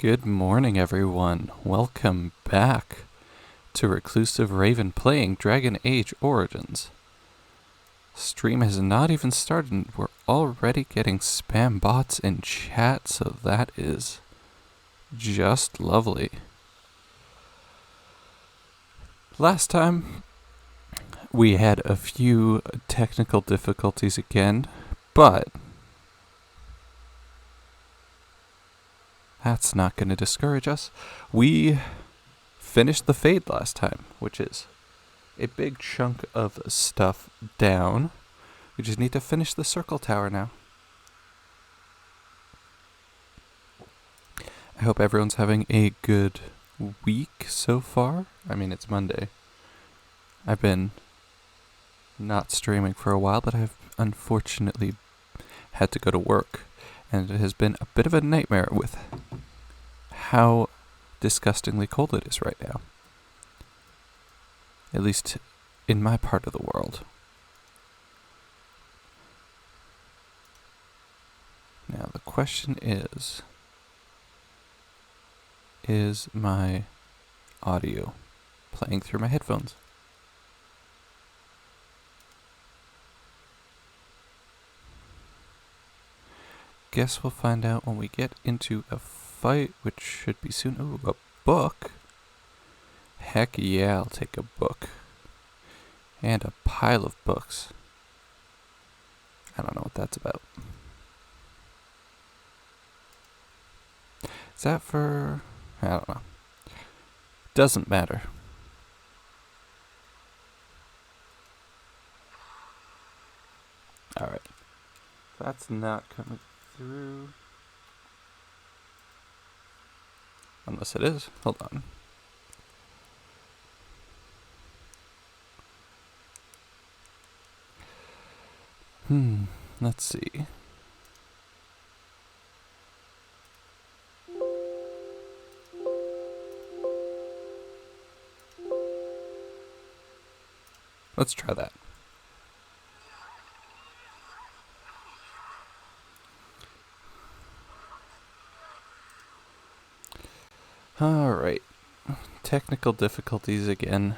Good morning, everyone. Welcome back to Reclusive Raven playing Dragon Age Origins. Stream has not even started and we're already getting spam bots in chat, so that is just lovely. Last time, we had a few technical difficulties again, but that's not going to discourage us. We finished the Fade last time, which is a big chunk of stuff down. We just need to finish the circle tower now. I hope everyone's having a good week so far. I mean, it's Monday. I've been not streaming for a while, but I've unfortunately had to go to work. And it has been a bit of a nightmare with how disgustingly cold it is right now. At least in my part of the world. Now the question is my audio playing through my headphones? Guess we'll find out when we get into a fight, which should be soon. Ooh, a book? Heck yeah, I'll take a book. And a pile of books. I don't know what that's about. Is that for... I don't know. Doesn't matter. Alright. That's not coming through. Unless it is. Hold on. Let's see. Let's try that. Alright. Technical difficulties again.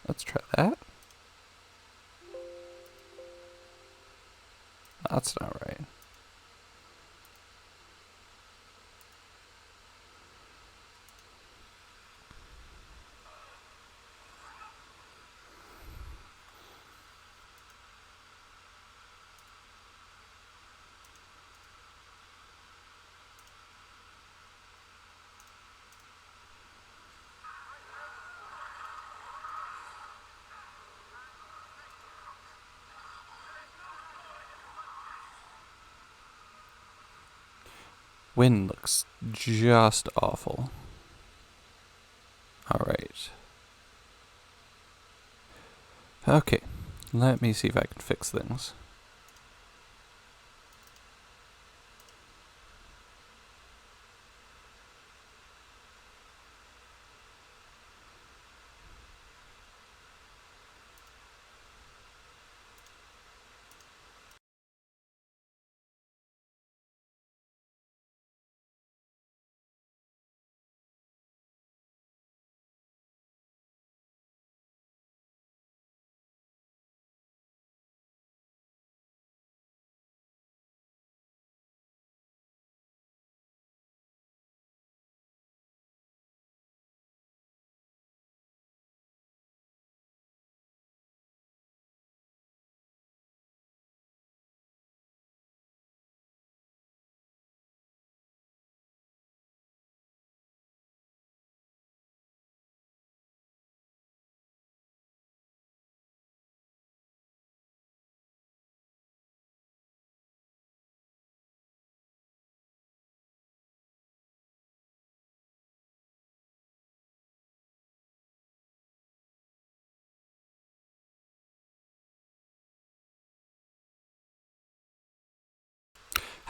Let's try that. That's not right. Wind looks just awful. Alright. Okay, let me see if I can fix things.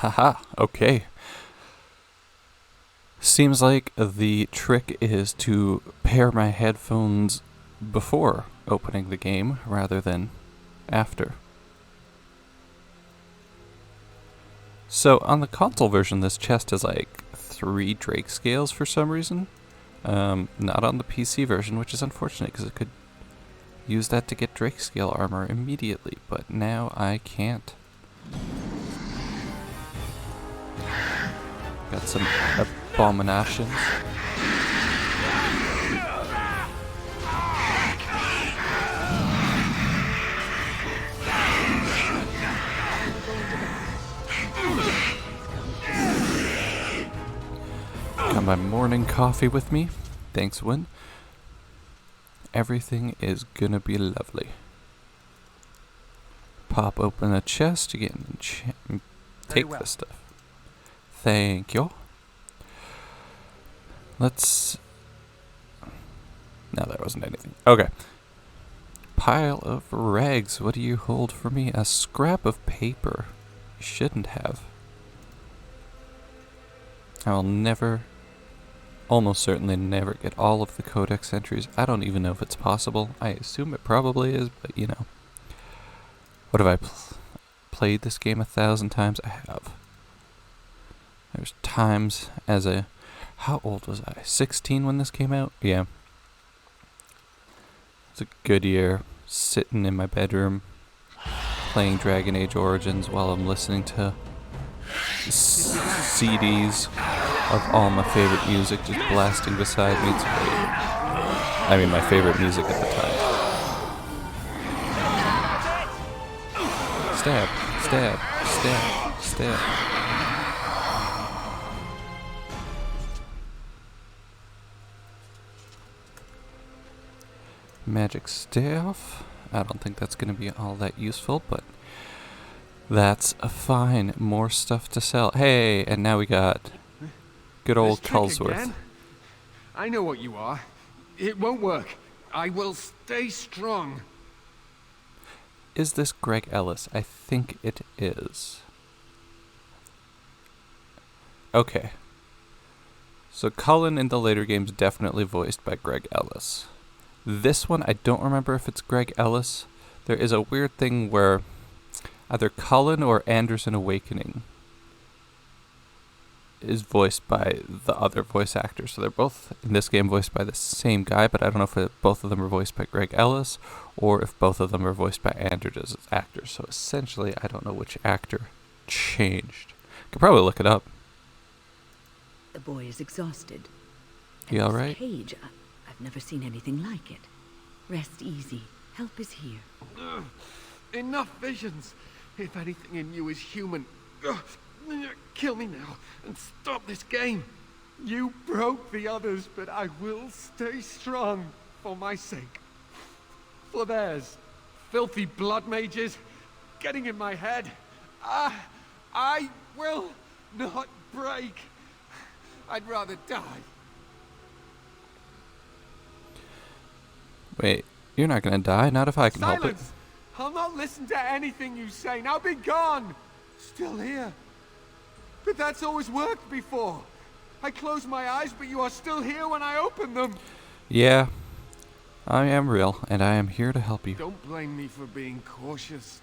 Haha, okay. Seems like the trick is to pair my headphones before opening the game rather than after. So on the console version, this chest has like 3 Drake scales for some reason. Not on the PC version, which is unfortunate because it could use that to get Drake scale armor immediately, but now I can't. Got some abominations. Got my morning coffee with me. Thanks, Win. Everything is gonna be lovely. Pop open a chest to get take this stuff. Thank you. Let's... No, that wasn't anything. Okay. Pile of rags. What do you hold for me? A scrap of paper. You shouldn't have. I'll never... almost certainly never get all of the codex entries. I don't even know if it's possible. I assume it probably is, but you know. What have I played this game 1,000 times? I have. There's times as a... How old was I? 16 when this came out? Yeah. It's a good year. Sitting in my bedroom, playing Dragon Age Origins while I'm listening to CDs of all my favorite music just blasting beside me. It's great. I mean, my favorite music at the time. Stab, stab, stab, stab. Magic staff. I don't think that's going to be all that useful, but that's fine. More stuff to sell. Hey, and now we got good old Cullsworth. I know what you are. It won't work. I will stay strong. Is this Greg Ellis? I think it is. Okay. So Cullen in the later games definitely voiced by Greg Ellis. This one, I don't remember if it's Greg Ellis. There is a weird thing where either Cullen or Anderson Awakening is voiced by the other voice actors. So they're both, in this game, voiced by the same guy, but I don't know if both of them are voiced by Greg Ellis or if both of them are voiced by Andrews as actors. So essentially, I don't know which actor changed. Could probably look it up. The boy is exhausted. You all right? Cage, I've never seen anything like it. Rest easy. Help is here. Enough visions. If anything in you is human, kill me now and stop this game. You broke the others, but I will stay strong for my sake. For theirs. Filthy blood mages getting in my head. I will not break. I'd rather die. Wait, you're not gonna die? Not if I can help it. I'll not listen to anything you say. Now be gone. Still here. But that's always worked before. I close my eyes, but you are still here when I open them. Yeah, I am real, and I am here to help you. Don't blame me for being cautious.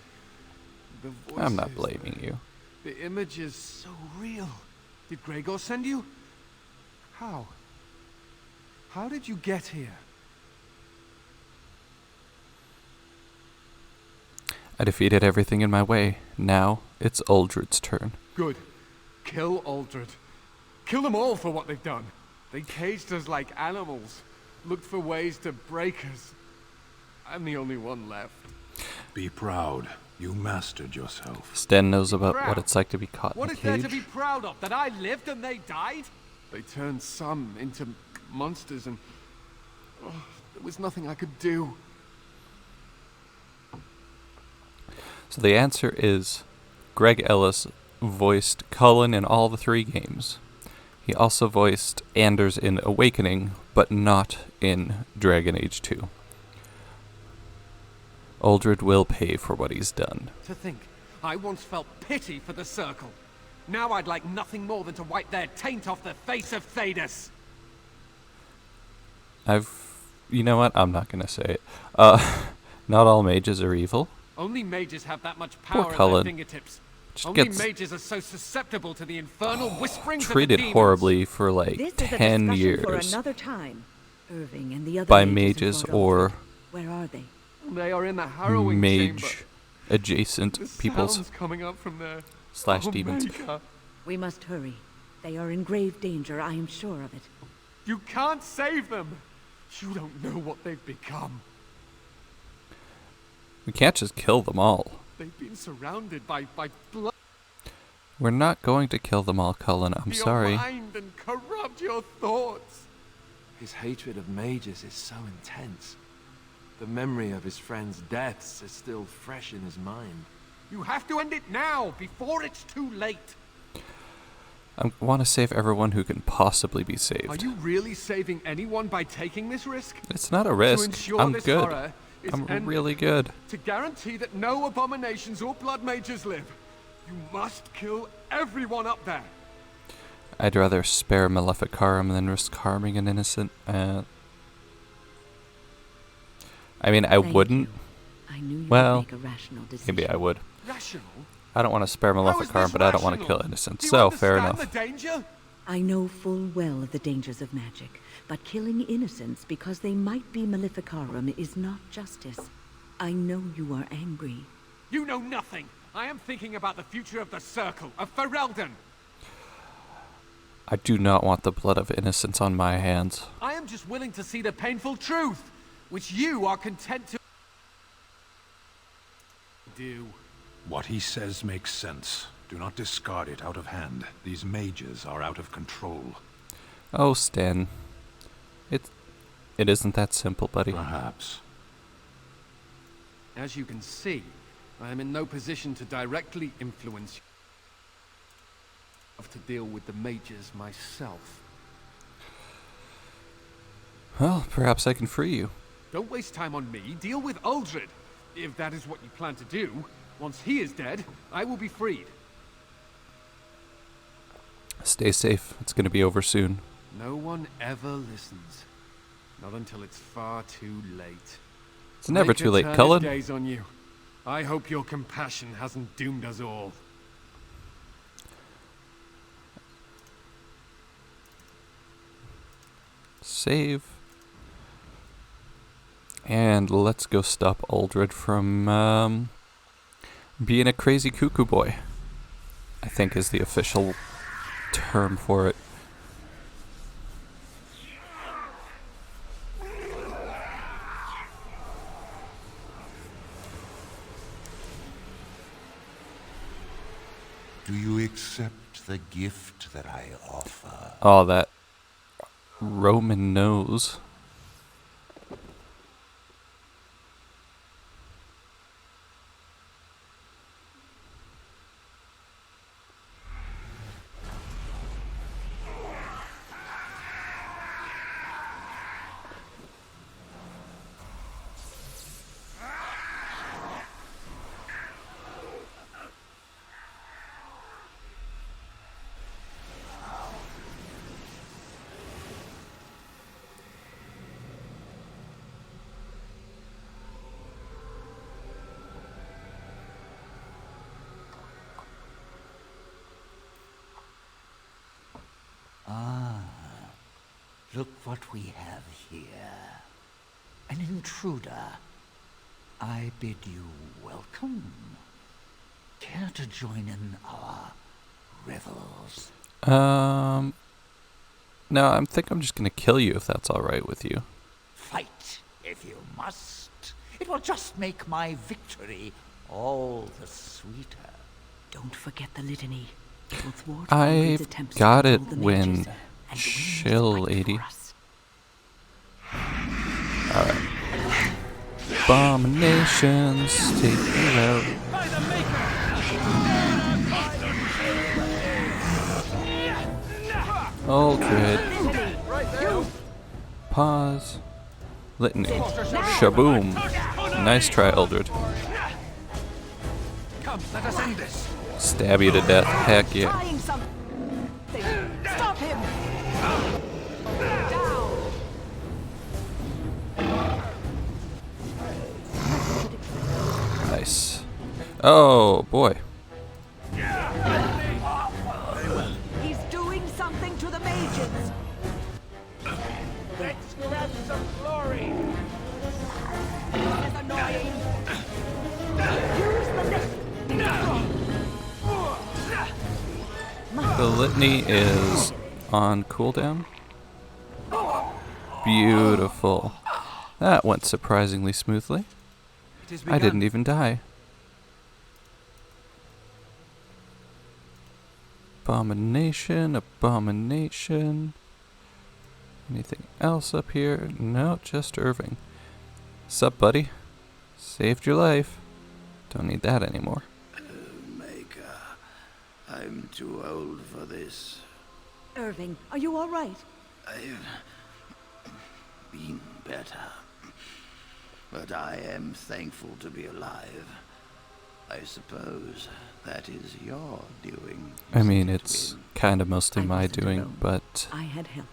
The voices, I'm not blaming you. The image is so real. Did Gregor send you? How? How did you get here? I defeated everything in my way. Now, it's Uldred's turn. Good. Kill Uldred. Kill them all for what they've done. They caged us like animals. Looked for ways to break us. I'm the only one left. Be proud. You mastered yourself. Sten knows about what it's like to be caught in a What is there cage. to be proud of? That I lived and they died? They turned some into monsters and... there was nothing I could do. So the answer is Greg Ellis voiced Cullen in all the 3 games. He also voiced Anders in Awakening, but not in Dragon Age 2. Uldred will pay for what he's done. To think, I once felt pity for the Circle. Now I'd like nothing more than to wipe their taint off the face of Thedas. You know what? I'm not gonna say it. Not all mages are evil. Only mages have that much Poor power at Cullen. their fingertips. Just Only gets mages are so susceptible to the infernal whisperings treated of the demons. horribly for like This is a 10 discussion for years another time. Irving and the other by mages mages in Fort or Alfred. Where are they? They are in the harrowing chamber. mage adjacent The peoples sounds coming up from there. slash Oh, demons. Micah, We must hurry. They are in grave danger, I am sure of it. you can't save them. You don't know what they've become. We can't just kill them all. They've been surrounded by blood. We're not going to kill them all, Cullen. I'm Your sorry. mind and corrupt your thoughts. His hatred of mages is so intense. The memory of his friends' deaths is still fresh in his mind. You have to end it now, before it's too late. I want to save everyone who can possibly be Are saved. you really saving anyone by taking this risk? It's not a To risk. ensure I'm this good. horror is I'm ended. really good. To guarantee that no abominations or blood mages live, you must kill everyone up there. I'd rather spare Maleficarum than risk harming an innocent. I mean, I Thank wouldn't. you. I knew you Well, would make a rational decision. Maybe I would. Rational? I don't want to spare How is Maleficarum, this but I don't want to rational? kill innocents. Do you So, fair understand enough. the danger? I know full well of the dangers of magic, but killing innocents because they might be Maleficarum is not justice. I know you are angry. You know nothing. I am thinking about the future of the Circle, of Ferelden. I do not want the blood of innocents on my hands. I am just willing to see the painful truth, which you are content to do. What he says makes sense. Do not discard it out of hand. These mages are out of control. Oh, Stan. It isn't that simple, buddy. Perhaps. As you can see, I am in no position to directly influence you. I have to deal with the mages myself. Well, perhaps I can free you. Don't waste time on me. Deal with Uldred. If that is what you plan to do, once he is dead, I will be freed. Stay safe. It's going to be over soon. No one ever listens. Not until it's far too late. It's never Make too late, eternal Cullen. days on you. I hope your compassion hasn't doomed us all. Save. And let's go stop Uldred from being a crazy cuckoo boy, I think is the official term for it. Do you accept the gift that I offer? Oh, that Roman nose. Look what we have here. An intruder. I bid you welcome. Care to join in our revels? No, I think I'm just gonna kill you if that's alright with you. Fight if you must. It will just make my victory all the sweeter. Don't forget the litany. It will thwart I've Uldred's attempts to got it control the when mages, and win this chill, fight for 80. us. Abominations, take you out. Uldred. Pause. Litany. Shaboom. Nice try, Uldred. Come, let us end this. Stab you to death. Heck yeah. Trying something. Stop him! Down! Nice. Oh, boy. He's doing something to the mages. Let's grab some glory. This is annoying. Use the net. The litany is on cooldown. Beautiful. That went surprisingly smoothly. I didn't even die. Abomination, abomination. Anything else up here? No, just Irving. Sup, buddy? Saved your life. Don't need that anymore. Maker, I'm too old for this. Irving, are you all right? I've been better. But I am thankful to be alive. I suppose that is your doing. I mean, isn't it, it's Wynne? kind of mostly I my wasn't doing, alone. but I had help.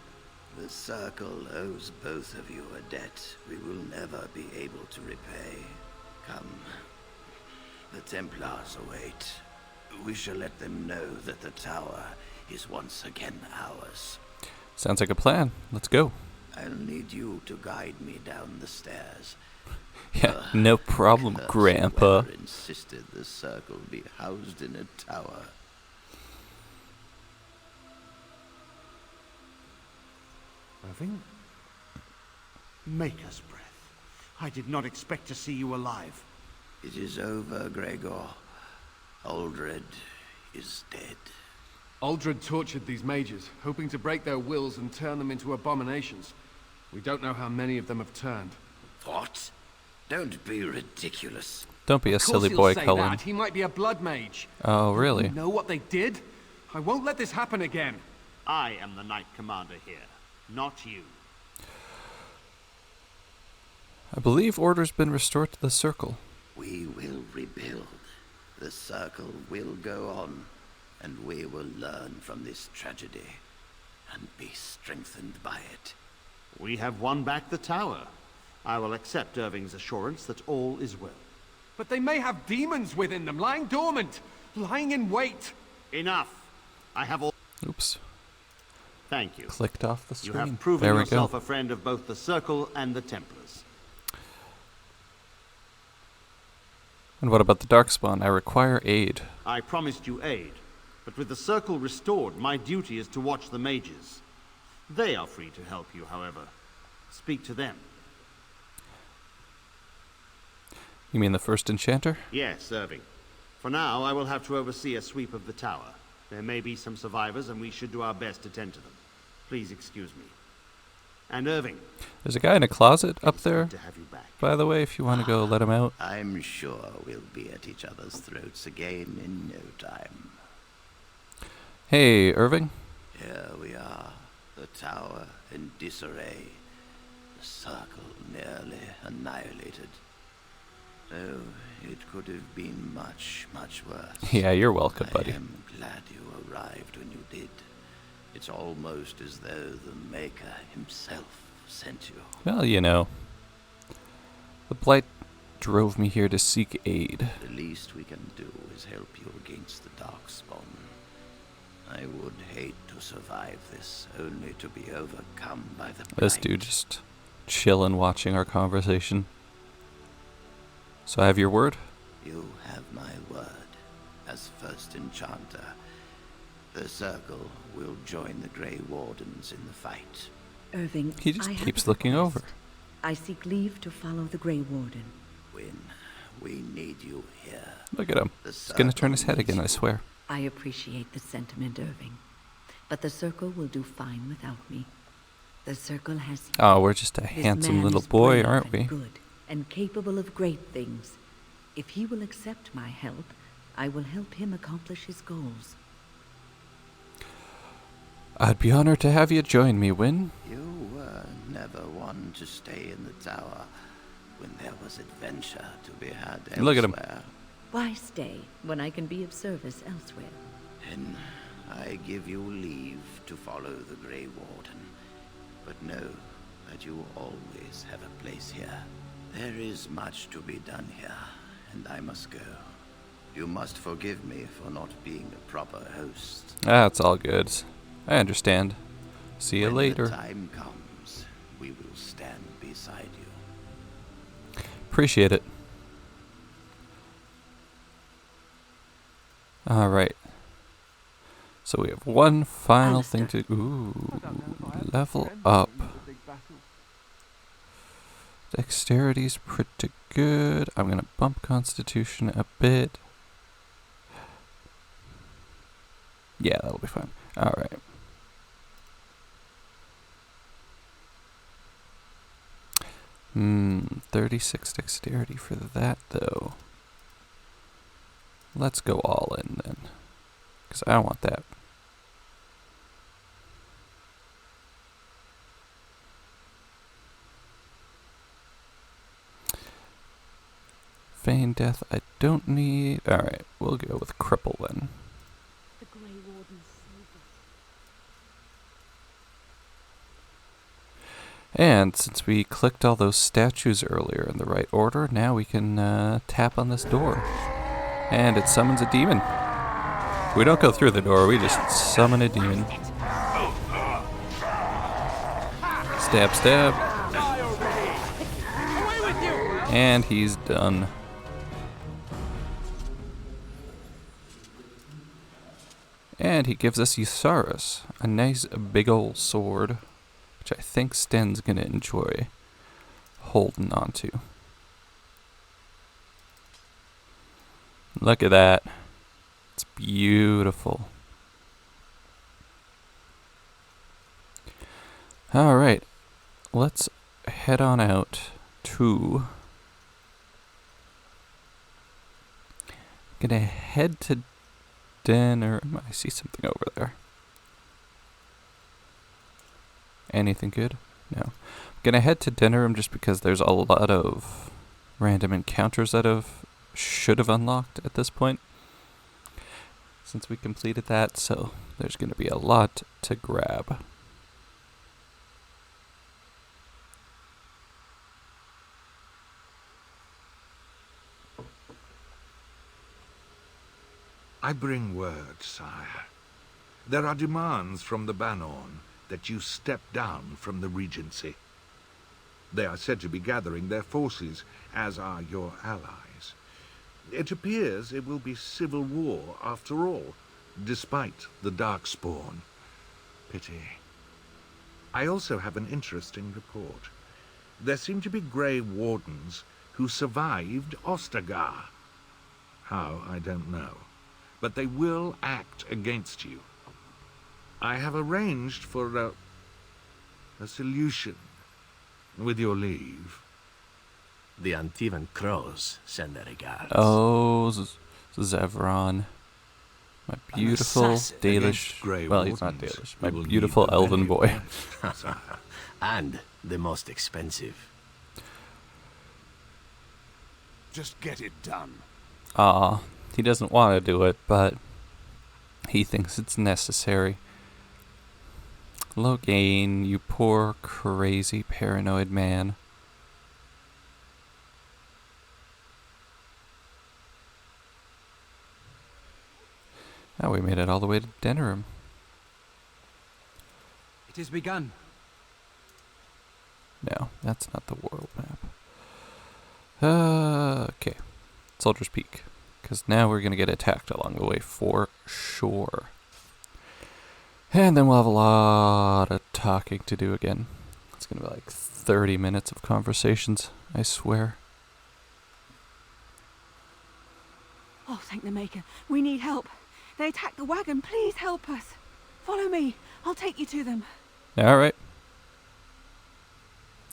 The Circle owes both of you a debt we will never be able to repay. Come. The Templars await. We shall let them know that the tower is once again ours. sounds like a plan. Let's go. I'll need you to guide me down the stairs. Yeah, no problem, Curse Grandpa. whoever insisted the Circle be housed in a tower. Irving? Maker's breath. I did not expect to see you alive. It is over, Gregor. Aldred is dead. Aldred tortured these mages, hoping to break their wills and turn them into abominations. We don't know how many of them have turned. What? Don't be ridiculous. Don't be a Of course silly he'll boy, say Cullen. that. He might be a blood mage. Oh, really? You know what they did? I won't let this happen again. I am the Knight Commander here, not you. I believe order's been restored to the Circle. We will rebuild. The Circle will go on, and we will learn from this tragedy and be strengthened by it. We have won back the tower. I will accept Irving's assurance that all is well. But they may have demons within them, lying dormant, lying in wait. Enough. I have all... Oops. Thank you. Clicked off the You screen. have proven There we yourself go. a friend of both the Circle and the Templars. And what about the Darkspawn? I require aid. I promised you aid, but with the Circle restored, my duty is to watch the mages. They are free to help you, however. Speak to them. You mean the first enchanter? Yes, Irving. For now, I will have to oversee a sweep of the tower. There may be some survivors, and we should do our best to tend to them. Please excuse me. And Irving, There's a guy in a closet up there, good to have you back. by the way, if you want to go let him out. I'm sure we'll be at each other's throats again in no time. Hey, Irving. Here we are, the tower in disarray, the Circle nearly annihilated. Oh, it could have been much, much worse. Yeah, you're welcome, buddy. I am glad you arrived when you did. It's almost as though the Maker himself sent you. Well, you know, the Blight drove me here to seek aid. The least we can do is help you against the Darkspawn. I would hate to survive this, only to be overcome by the This Blight. dude just chilling, watching our conversation. So I have your word? You have my word. As first enchanter, the Circle will join the Grey Wardens in the fight. Irving, He just I have keeps a looking request. over. I seek leave to follow the Grey Warden. When we need you here. Look at him. The He's gonna turn his Circle head again, I needs you. swear. I appreciate the sentiment, Irving. But the Circle will do fine without me. The Circle has... Oh, we're just a This handsome man little is boy, brave aren't and we? Good and capable of great things. If he will accept my help, I will help him accomplish his goals. I'd be honored to have you join me, Wynne. You were never one to stay in the tower when there was adventure to be had elsewhere. Look at him. Why stay when I can be of service elsewhere? Then I give you leave to follow the Grey Warden. But know that you always have a place here. There is much to be done here, and I must go. You must forgive me for not being a proper host. That's all good. I understand. See you When later. the time comes, we will stand beside you. Appreciate it. Alright. So we have one final thing to... Ooh. Level up. Dexterity's pretty good. I'm going to bump Constitution a bit. Yeah, that'll be fine. Alright. Hmm, 36 Dexterity for that, though. Let's go all in, then. Because I want that. Feign Death I don't need. Alright, we'll go with Cripple then. The Grey Warden saved us. And since we clicked all those statues earlier in the right order, now we can tap on this door. And it summons a demon. We don't go through the door, we just summon a demon. Stab, stab. And he's done. And he gives us Eusaurus, a nice big ol' sword, which I think Sten's gonna enjoy holding on to. Look at that. It's beautiful. Alright, let's head on out to... Gonna head to dinner. I see something over there. Anything good? No. Gonna head to Denerim just because there's a lot of random encounters that should have unlocked at this point. Since we completed that, so there's gonna be a lot to grab. I bring word, sire. There are demands from the Banorn that you step down from the Regency. They are said to be gathering their forces, as are your allies. It appears it will be civil war after all, despite the Darkspawn. Pity. I also have an interesting report. There seem to be Grey Wardens who survived Ostagar. How, I don't know. But they will act against you. I have arranged for a solution, with your leave. The Antivan Crows send their regards. Oh, Zevron. My beautiful assassin Dalish... Grey Well, he's not Wardens. Dalish. You My will need beautiful the elven boy. valuable, sire. And the most expensive. Just get it done. Aw, he doesn't want to do it, but he thinks it's necessary. Loghain, you poor, crazy, paranoid man. Now we made it all the way to Denerim. It has begun. No, that's not the world map. Okay. Soldier's Peak. Because now we're going to get attacked along the way for sure. And then we'll have a lot of talking to do again. It's going to be like 30 minutes of conversations, I swear. Oh, thank the Maker. We need help. They attacked the wagon. Please help us. Follow me. I'll take you to them. Alright.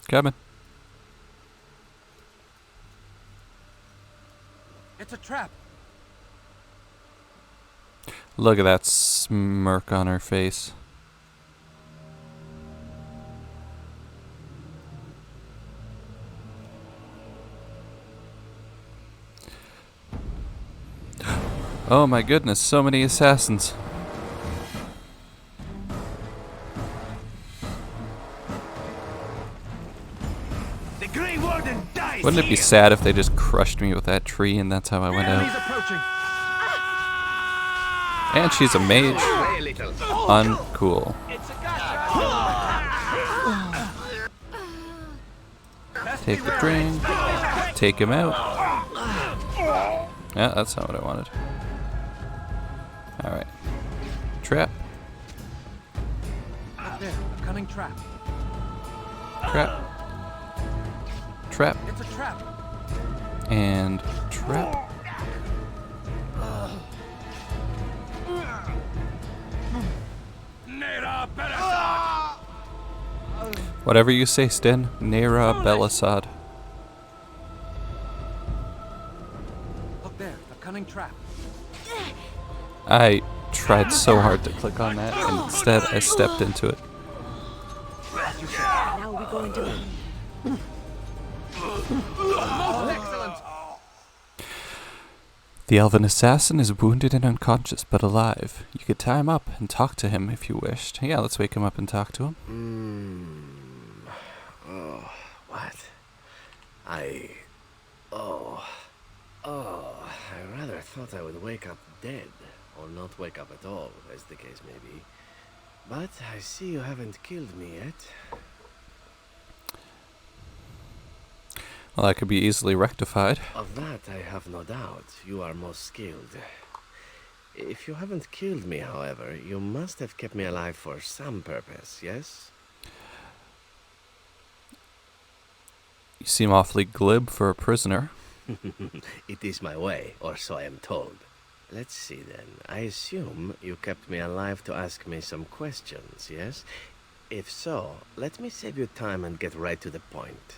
Coming. It's a trap. Look at that smirk on her face. Oh my goodness, so many assassins. The Grey Warden dies Wouldn't it be sad if they just crushed me with that tree and that's how I went out? And she's a mage. Uncool. Take the drain. Take him out. Yeah, that's not what I wanted. Alright. Trap. Up there, a cunning trap. Trap. Trap. It's a trap. And trap. Whatever you say, Sten. Nera Belisad. Look there, a cunning trap. I tried so hard to click on that, and instead I stepped into it. Now we go into it. Excellent. The elven assassin is wounded and unconscious, but alive. You could tie him up and talk to him if you wished. Yeah, let's wake him up and talk to him. Oh, what? I rather thought I would wake up dead, or not wake up at all, as the case may be. But I see you haven't killed me yet. Well, that could be easily rectified. Of that I have no doubt. You are most skilled. If you haven't killed me, however, you must have kept me alive for some purpose, yes? You seem awfully glib for a prisoner. It is my way, or so I am told. Let's see then. I assume you kept me alive to ask me some questions, yes? If so, let me save you time and get right to the point.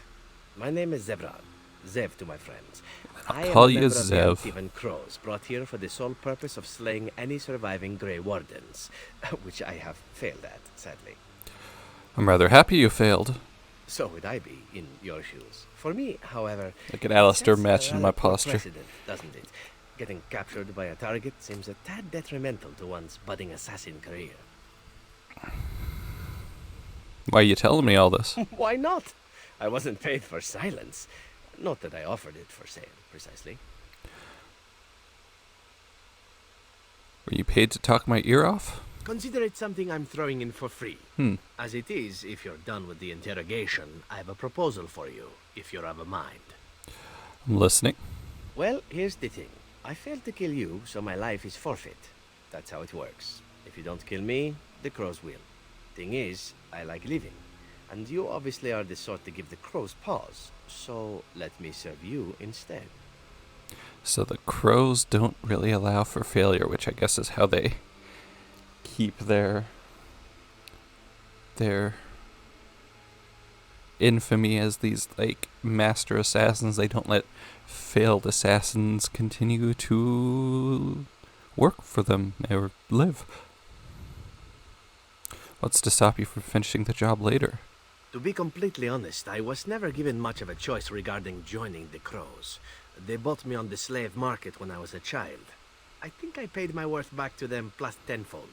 My name is Zevrad. Zev to my friends. I'll call you I am a member of the Zev. Antivan Crows, brought here for the sole purpose of slaying any surviving Grey Wardens, which I have failed at, sadly. I'm rather happy you failed. So would I be, in your shoes. For me, however... Look at Alistair sets a matching my rather poor posture. precedent, doesn't it? Getting captured by a target seems a tad detrimental to one's budding assassin career. Why are you telling me all this? Why not? I wasn't paid for silence. Not that I offered it for sale, precisely. Were you paid to talk my ear off? Consider it something I'm throwing in for free. As it is, if you're done with the interrogation, I have a proposal for you, if you're of a mind. I'm listening. Well, here's the thing. I failed to kill you, so my life is forfeit. That's how it works. If you don't kill me, the crows will. Thing is, I like living. And you obviously are the sort to give the crows pause. So let me serve you instead. So the crows don't really allow for failure, which I guess is how they keep their infamy as these, like, master assassins. They don't let failed assassins continue to work for them or live. What's to stop you from finishing the job later? To be completely honest, I was never given much of a choice regarding joining the crows. They bought me on the slave market when I was a child. I think I paid my worth back to them plus tenfold.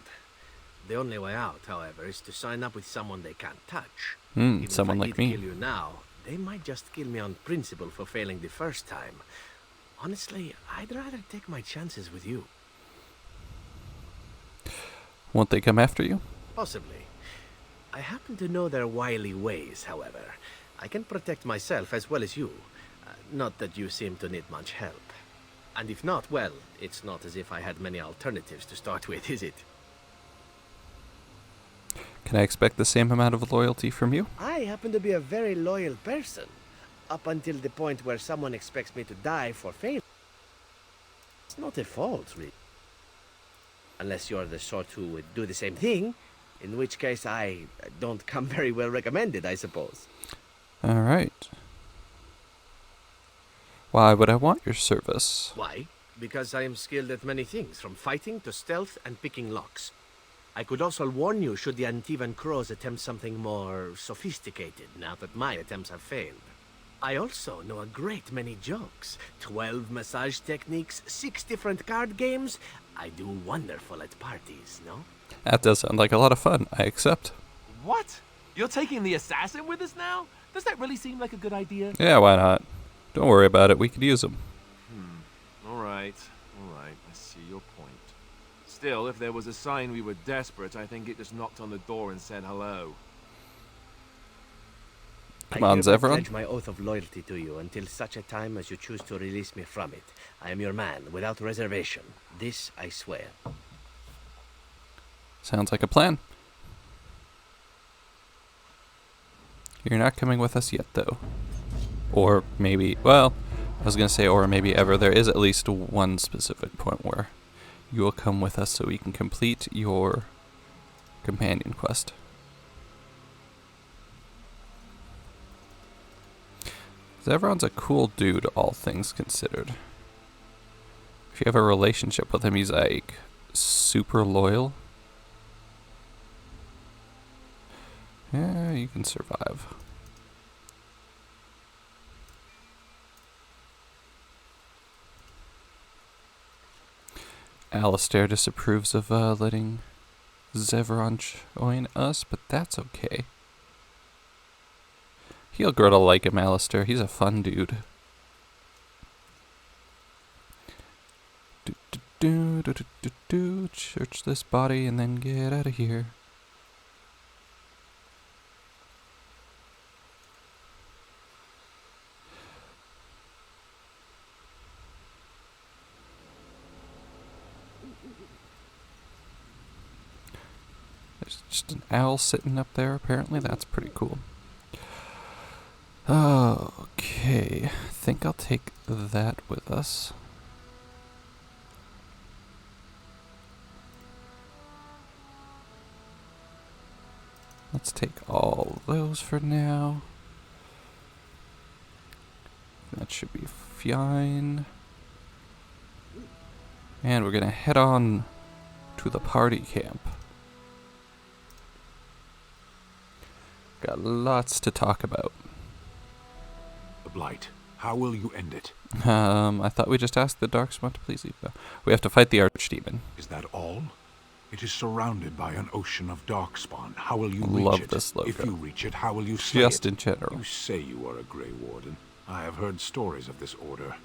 The only way out, however, is to sign up with someone they can't touch. Even Someone if I like did me. kill you now, they might just kill me on principle for failing the first time. Honestly, I'd rather take my chances with you. Won't they come after you? Possibly. I happen to know their wily ways, however. I can protect myself as well as you. Not that you seem to need much help. And if not, well, it's not as if I had many alternatives to start with, is it? Can I expect the same amount of loyalty from you? I happen to be a very loyal person. Up until the point where someone expects me to die for failure. It's not a fault, really. Unless you're the sort who would do the same thing, in which case I don't come very well recommended, I suppose. Alright. Why would I want your service? Why? Because I am skilled at many things, from fighting to stealth and picking locks. I could also warn you should the Antivan Crows attempt something more sophisticated, now that my attempts have failed. I also know a great many jokes. 12 massage techniques, 6 different card games. I do wonderful at parties, no? That does sound like a lot of fun. I accept. What? You're taking the assassin with us now? Does that really seem like a good idea? Yeah, why not? Don't worry about it. We could use them. Alright. I see your point. Still, if there was a sign we were desperate, I think it just knocked on the door and said hello. Come on, I Zevran. pledge my oath of loyalty to you until such a time as you choose to release me from it. I am your man, without reservation. This I swear. Sounds like a plan. You're not coming with us yet, though. Or maybe, well, I was going to say or maybe ever. There is at least one specific point where you will come with us so we can complete your companion quest. Zevron's a cool dude, all things considered. If you have a relationship with him, he's like super loyal. Yeah, you can survive. Alistair disapproves of letting Zevron join us, but that's okay. He'll grow to like him, Alistair. He's a fun dude. Church this body and then get out of here. There's just an owl sitting up there, apparently. That's pretty cool. Okay, I think I'll take that with us. Let's take all those for now. That should be fine. And we're gonna head on to the party camp. Got lots to talk about. The Blight. How will you end it? I thought we just asked the Darkspawn to please leave. We have to fight the Archdemon. Is that all? It is surrounded by an ocean of Darkspawn. How will you Love reach it? this logo. If you reach it, how will you slay Just it? in general. You say you are a Grey Warden. I have heard stories of this order.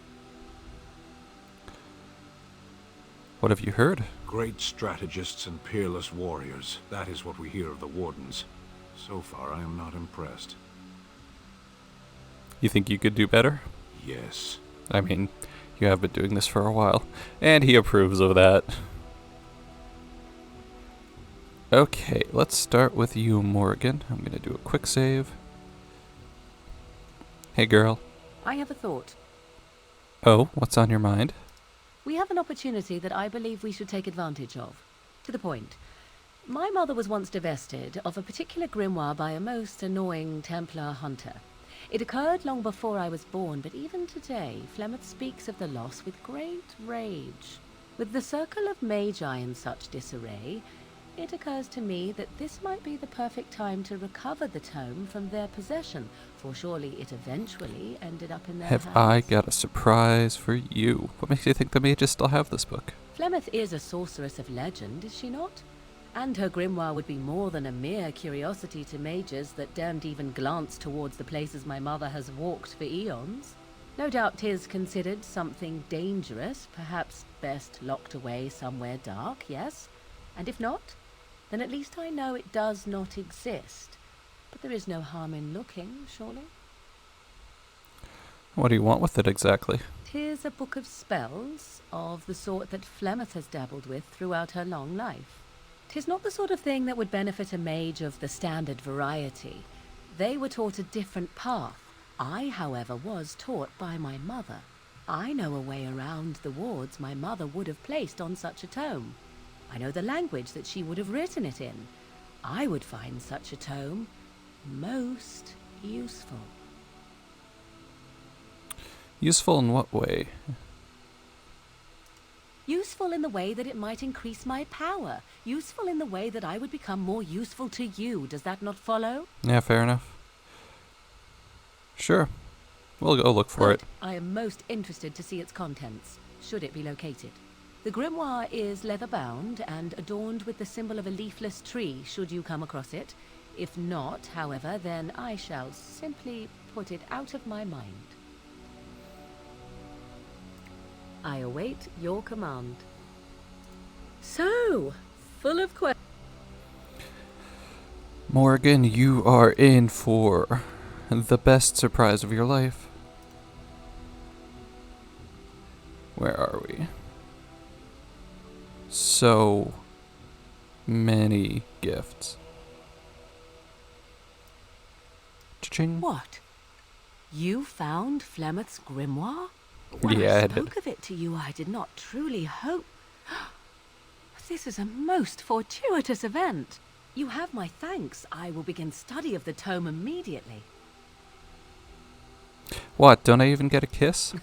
What have you heard? Great strategists and peerless warriors. That is what we hear of the Wardens. So far, I am not impressed. You think you could do better? Yes. I mean, you have been doing this for a while. And he approves of that. Okay, let's start with you, Morgan. I'm gonna do a quick save. Hey, girl. I have a thought. Oh, what's on your mind? We have an opportunity that I believe we should take advantage of. To the point. My mother was once divested of a particular grimoire by a most annoying Templar hunter. It occurred long before I was born, but even today, Flemeth speaks of the loss with great rage. With the circle of magi in such disarray, it occurs to me that this might be the perfect time to recover the tome from their possession, for surely it eventually ended up in their hands. Have I got a surprise for you? What makes you think the mages still have this book? Flemeth is a sorceress of legend, is she not? And her grimoire would be more than a mere curiosity to mages that daren't even glance towards the places my mother has walked for eons. No doubt 'tis considered something dangerous, perhaps best locked away somewhere dark, yes? And if not, then at least I know it does not exist. But there is no harm in looking, surely? What do you want with it exactly? 'Tis a book of spells, of the sort that Flemeth has dabbled with throughout her long life. 'Tis not the sort of thing that would benefit a mage of the standard variety. They were taught a different path. I, however, was taught by my mother. I know a way around the wards my mother would have placed on such a tome. I know the language that she would have written it in. I would find such a tome most useful. Useful in what way? Useful in the way that it might increase my power. Useful in the way that I would become more useful to you. Does that not follow? Yeah, fair enough. Sure. We'll go look for it. I am most interested to see its contents, should it be located. The grimoire is leather-bound and adorned with the symbol of a leafless tree, should you come across it. If not, however, then I shall simply put it out of my mind. I await your command. So, full of questions. Morgan, you are in for the best surprise of your life. Where are we? So many gifts. Cha-ching. What? You found Flemeth's grimoire? When Yeah, I I did. spoke of it to you, I did not truly hope. This is a most fortuitous event. You have my thanks. I will begin study of the tome immediately. What, don't I even get a kiss?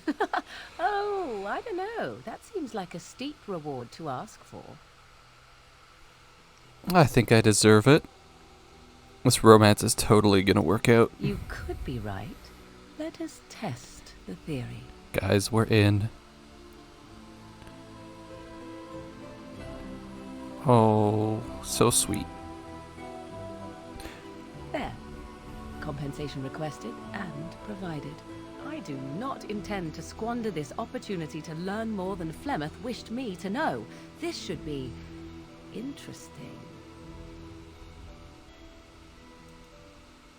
Oh, I don't know. That seems like a steep reward to ask for. I think I deserve it. This romance is totally gonna work out. You could be right. Let us test the theory. Guys, we're in. Oh, so sweet. There. Compensation requested and provided. I do not intend to squander this opportunity to learn more than Flemeth wished me to know. This should be interesting.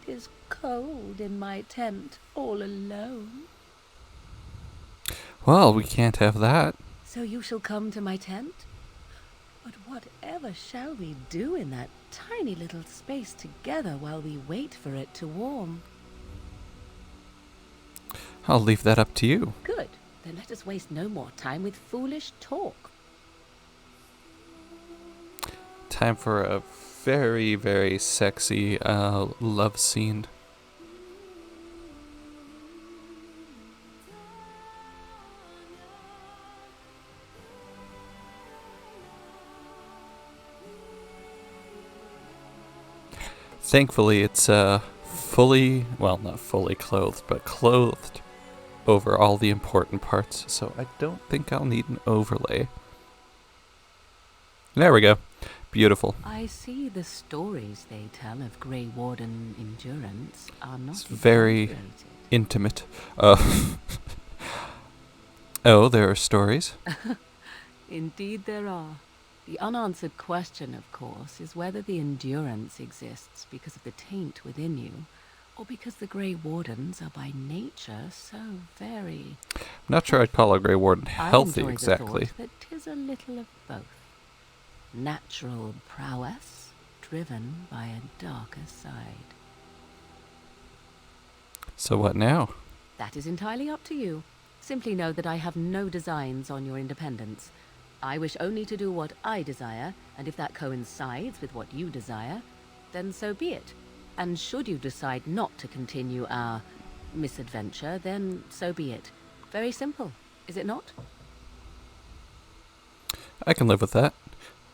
'Tis cold in my tent, all alone. Well, we can't have that. So you shall come to my tent? But whatever shall we do in that tiny little space together while we wait for it to warm? I'll leave that up to you. Good. Then let us waste no more time with foolish talk. Time for a very, very sexy love scene. Thankfully, it's fully, well, not fully clothed, but clothed over all the important parts, so I don't think I'll need an overlay. There we go. Beautiful. I see the stories they tell of Grey Warden endurance are not It's very exaggerated. intimate. Oh, there are stories? Indeed there are. The unanswered question, of course, is whether the endurance exists because of the taint within you, or because the Grey Wardens are by nature so very... I'm not sure I'd call a Grey Warden healthy I enjoy exactly. the thought that 'tis a little of both. Natural prowess, driven by a darker side. So what now? That is entirely up to you. Simply know that I have no designs on your independence. I wish only to do what I desire, and if that coincides with what you desire, then so be it. And should you decide not to continue our misadventure, then so be it. Very simple, is it not? I can live with that.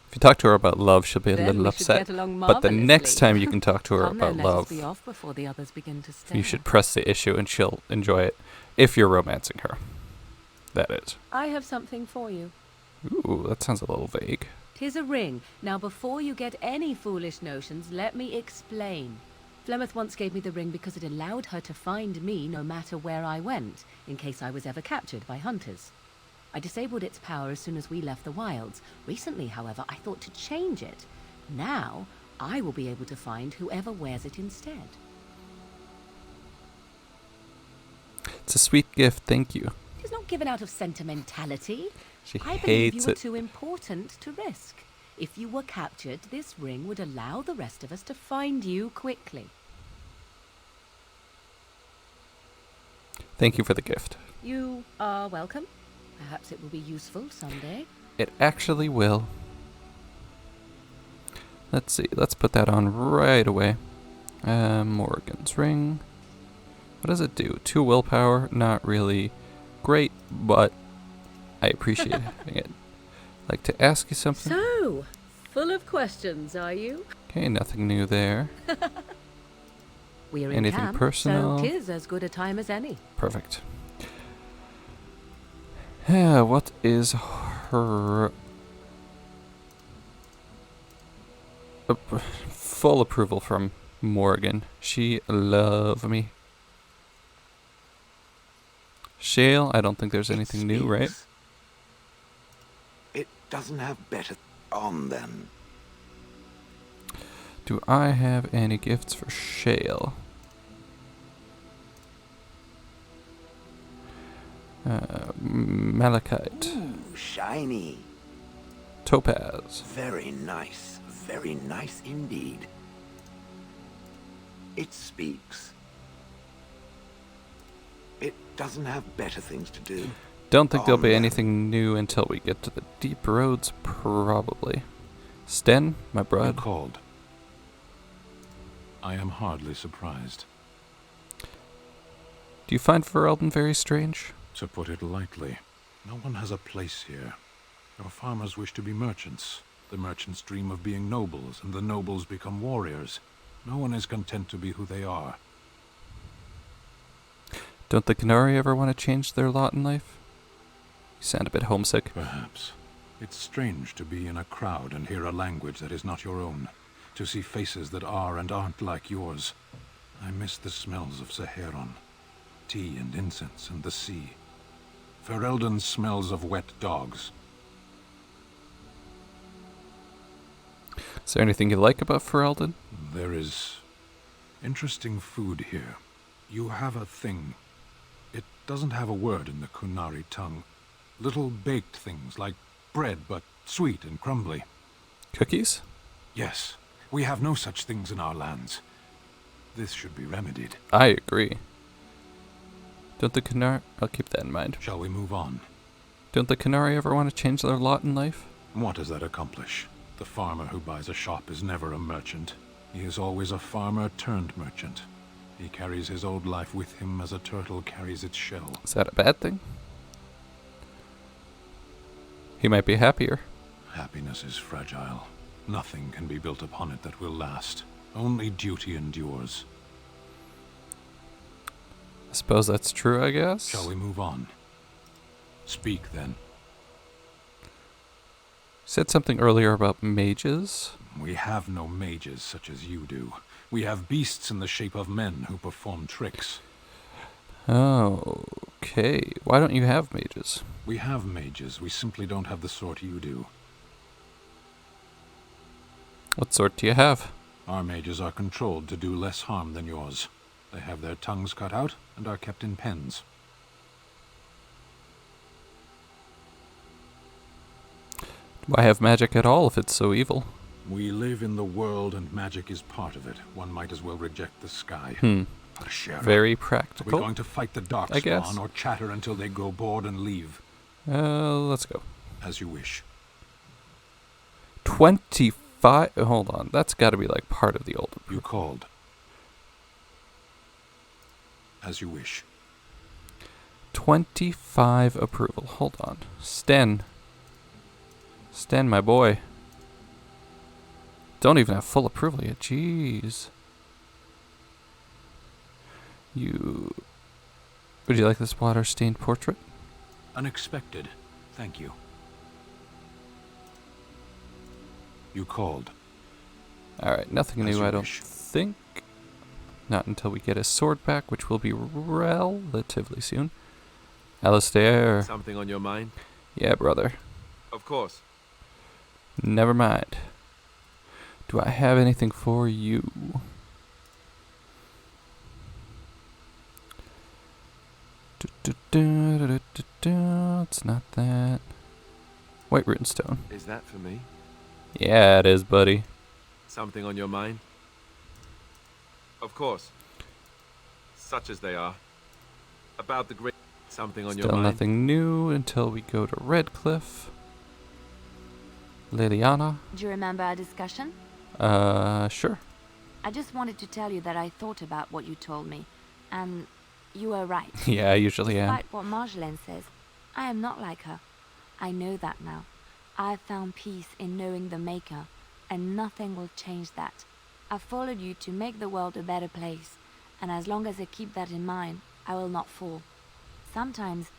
If you talk to her about love, she'll be a Then little we should upset. get along But the next marvelously. time you can talk to her Come about then, let us love, be off before the others begin to stare. you should press the issue and she'll enjoy it. If you're romancing her. That is. I have something for you. Ooh, that sounds a little vague. 'Tis a ring. Now, before you get any foolish notions, let me explain. Flemeth once gave me the ring because it allowed her to find me no matter where I went, in case I was ever captured by hunters. I disabled its power as soon as we left the wilds. Recently, however, I thought to change it. Now, I will be able to find whoever wears it instead. It's a sweet gift, thank you. It is not given out of sentimentality. She I believe hates you were it. too important to risk. If you were captured, this ring would allow the rest of us to find you quickly. Thank you for the gift. You are welcome. Perhaps it will be useful someday. It actually will. Let's see, let's put that on right away. Morgan's ring. What does it do? 2 willpower? Not really great, but I appreciate having it. Like to ask you something? So, full of questions, are you? Okay, nothing new there. We're in Anything camp, personal? so 'tis as good a time as any. Perfect. Yeah, what is her... full approval from Morgan. She love me. Shale, I don't think there's anything new, right? doesn't have better on then. Do I have any gifts for Shale? Malachite. Ooh, shiny. Topaz. Very nice indeed. It speaks. It doesn't have better things to do. Don't think there'll be then. anything new until we get to the deep roads, probably. Sten, my You brud. called. I am hardly surprised. Do you find Ferelden very strange? To put it lightly, no one has a place here. Your farmers wish to be merchants. The merchants dream of being nobles, and the nobles become warriors. No one is content to be who they are. Don't the Qunari ever want to change their lot in life? You sound a bit homesick. Perhaps. It's strange to be in a crowd and hear a language that is not your own. To see faces that are and aren't like yours. I miss the smells of Saheron. Tea and incense and the sea. Ferelden smells of wet dogs. Is there anything you like about Ferelden? There is interesting food here. You have a thing. It doesn't have a word in the Qunari tongue. Little baked things like bread, but sweet and crumbly. Cookies? Yes, we have no such things in our lands. This should be remedied. I agree. Don't the Qunari... I'll keep that in mind. Shall we move on? Don't the Qunari ever want to change their lot in life? What does that accomplish? The farmer who buys a shop is never a merchant. He is always a farmer turned merchant. He carries his old life with him as a turtle carries its shell. Is that a bad thing? He might be happier. Happiness is fragile. Nothing can be built upon it that will last. Only duty endures. I suppose that's true, I guess. Shall we move on? Speak, then. You said something earlier about mages. We have no mages such as you do. We have beasts in the shape of men who perform tricks. Oh, okay. Why don't you have mages? We have mages, we simply don't have the sort you do. What sort do you have? Our mages are controlled to do less harm than yours. They have their tongues cut out and are kept in pens. Why have magic at all if it's so evil? We live in the world and magic is part of it. One might as well reject the sky. Very Are we practical. going to fight the I guess. Darkspawn or chatter until they grow bored and leave? Let's go. As you wish. 25... Hold on. That's got to be like part of the old... You called. As you wish. 25 approval. Hold on. Sten. Sten, my boy. Don't even have full approval yet. Jeez. Would you like this water-stained portrait? Unexpected. Thank you. You called. Alright, nothing As new, you I don't wish. think. Not until we get his sword back, which will be relatively soon. Alistair. Something on your mind? Yeah, brother. Of course. Never mind. Do I have anything for you? It's not that. White runestone. Is that for me? Yeah, it is, buddy. Something on your mind? Of course. Such as they are. About the great... Something on your Still mind? nothing new until we go to Redcliffe. Liliana. Do you remember our discussion? Sure. I just wanted to tell you that I thought about what you told me, and you were right. Yeah, I usually am. Despite what Marjolaine says, I am not like her. I know that now. I've found peace in knowing the Maker, and nothing will change that. I followed you to make the world a better place, and as long as I keep that in mind, I will not fall. Sometimes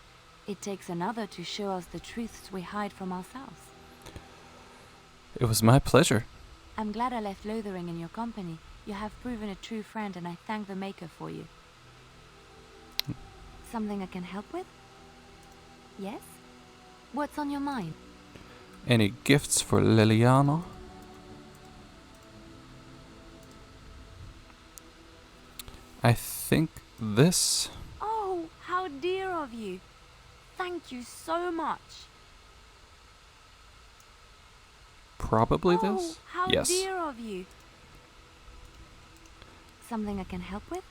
it takes another to show us the truths we hide from ourselves. It was my pleasure. I'm glad I left Lothering in your company. You have proven a true friend, and I thank the Maker for you. Something I can help with? Yes? What's on your mind? Any gifts for Liliana? I think this. Oh, how dear of you. Thank you so much. Probably Oh, this? how Yes. dear of you. Something I can help with?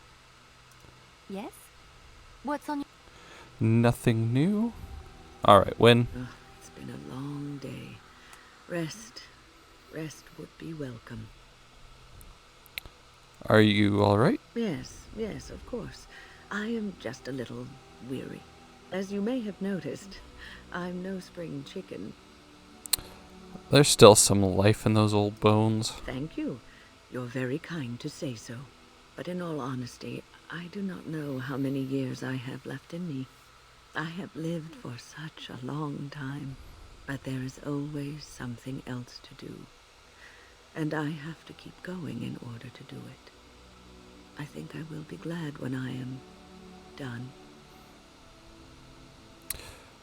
Yes? What's on your... Nothing new? Alright, Wynne. Oh, it's been a long day. Rest would be welcome. Are you alright? Yes, of course. I am just a little weary. As you may have noticed, I'm no spring chicken. There's still some life in those old bones. Thank you. You're very kind to say so. But in all honesty, I do not know how many years I have left in me. I have lived for such a long time, but there is always something else to do. And I have to keep going in order to do it. I think I will be glad when I am done.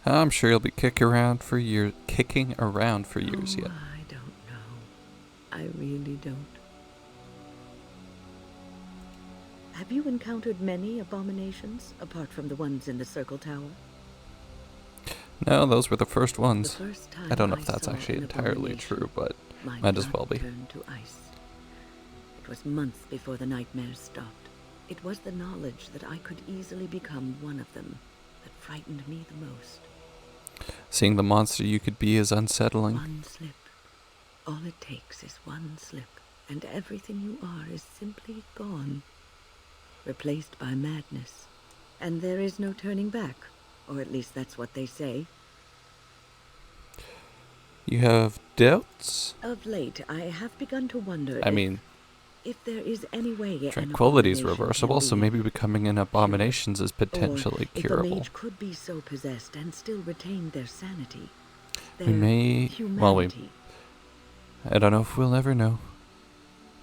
I'm sure you'll be kicking around for years yet. I don't know. I really don't. Have you encountered many abominations, apart from the ones in the Circle Tower? No, those were the first ones. The first time I don't know if I that's saw actually an entirely abomination, true, but my might as blood well be. turned to ice. It was months before the nightmares stopped. It was the knowledge that I could easily become one of them that frightened me the most. Seeing the monster you could be is unsettling. One slip. All it takes is one slip, and everything you are is simply gone. Replaced by madness. And there is no turning back. Or at least that's what they say. You have doubts? Of late, I have begun to wonder if there is any way Tranquility is an abomination reversible, can so be maybe becoming an abominations is potentially or curable. If a mage could be so possessed and still retain their sanity. Their We may... humanity. I don't know if we'll ever know.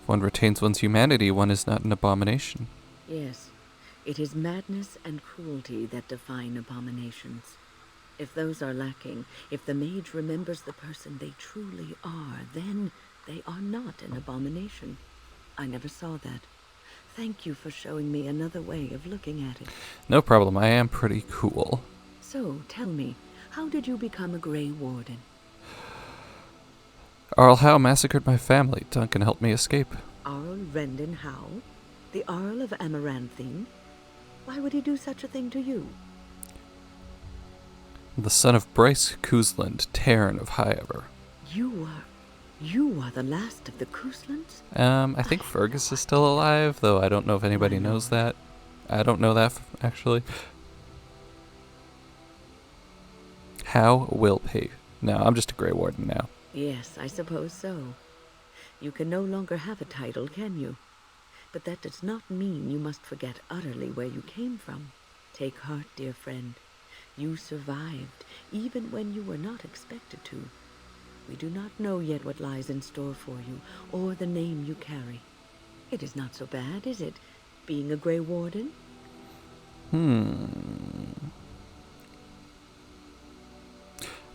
If one retains one's humanity, one is not an abomination. Yes, it is madness and cruelty that define abominations. If those are lacking, if the mage remembers the person they truly are, then they are not an abomination. I never saw that. Thank you for showing me another way of looking at it. No problem, I am pretty cool. So, tell me, how did you become a Grey Warden? Arl Howe massacred my family. Duncan helped me escape. Arl Rendon Howe? The Arl of Amaranthine? Why would he do such a thing to you? The son of Bryce Cousland, Terran of Highever. You are the last of the Couslands? I think Fergus is still alive, though I don't know if anybody knows that. I don't know that, actually. How will pay? No, I'm just a Grey Warden now. Yes, I suppose so. You can no longer have a title, can you? But that does not mean you must forget utterly where you came from. Take heart, dear friend. You survived, even when you were not expected to. We do not know yet what lies in store for you, or the name you carry. It is not so bad, is it, being a Grey Warden?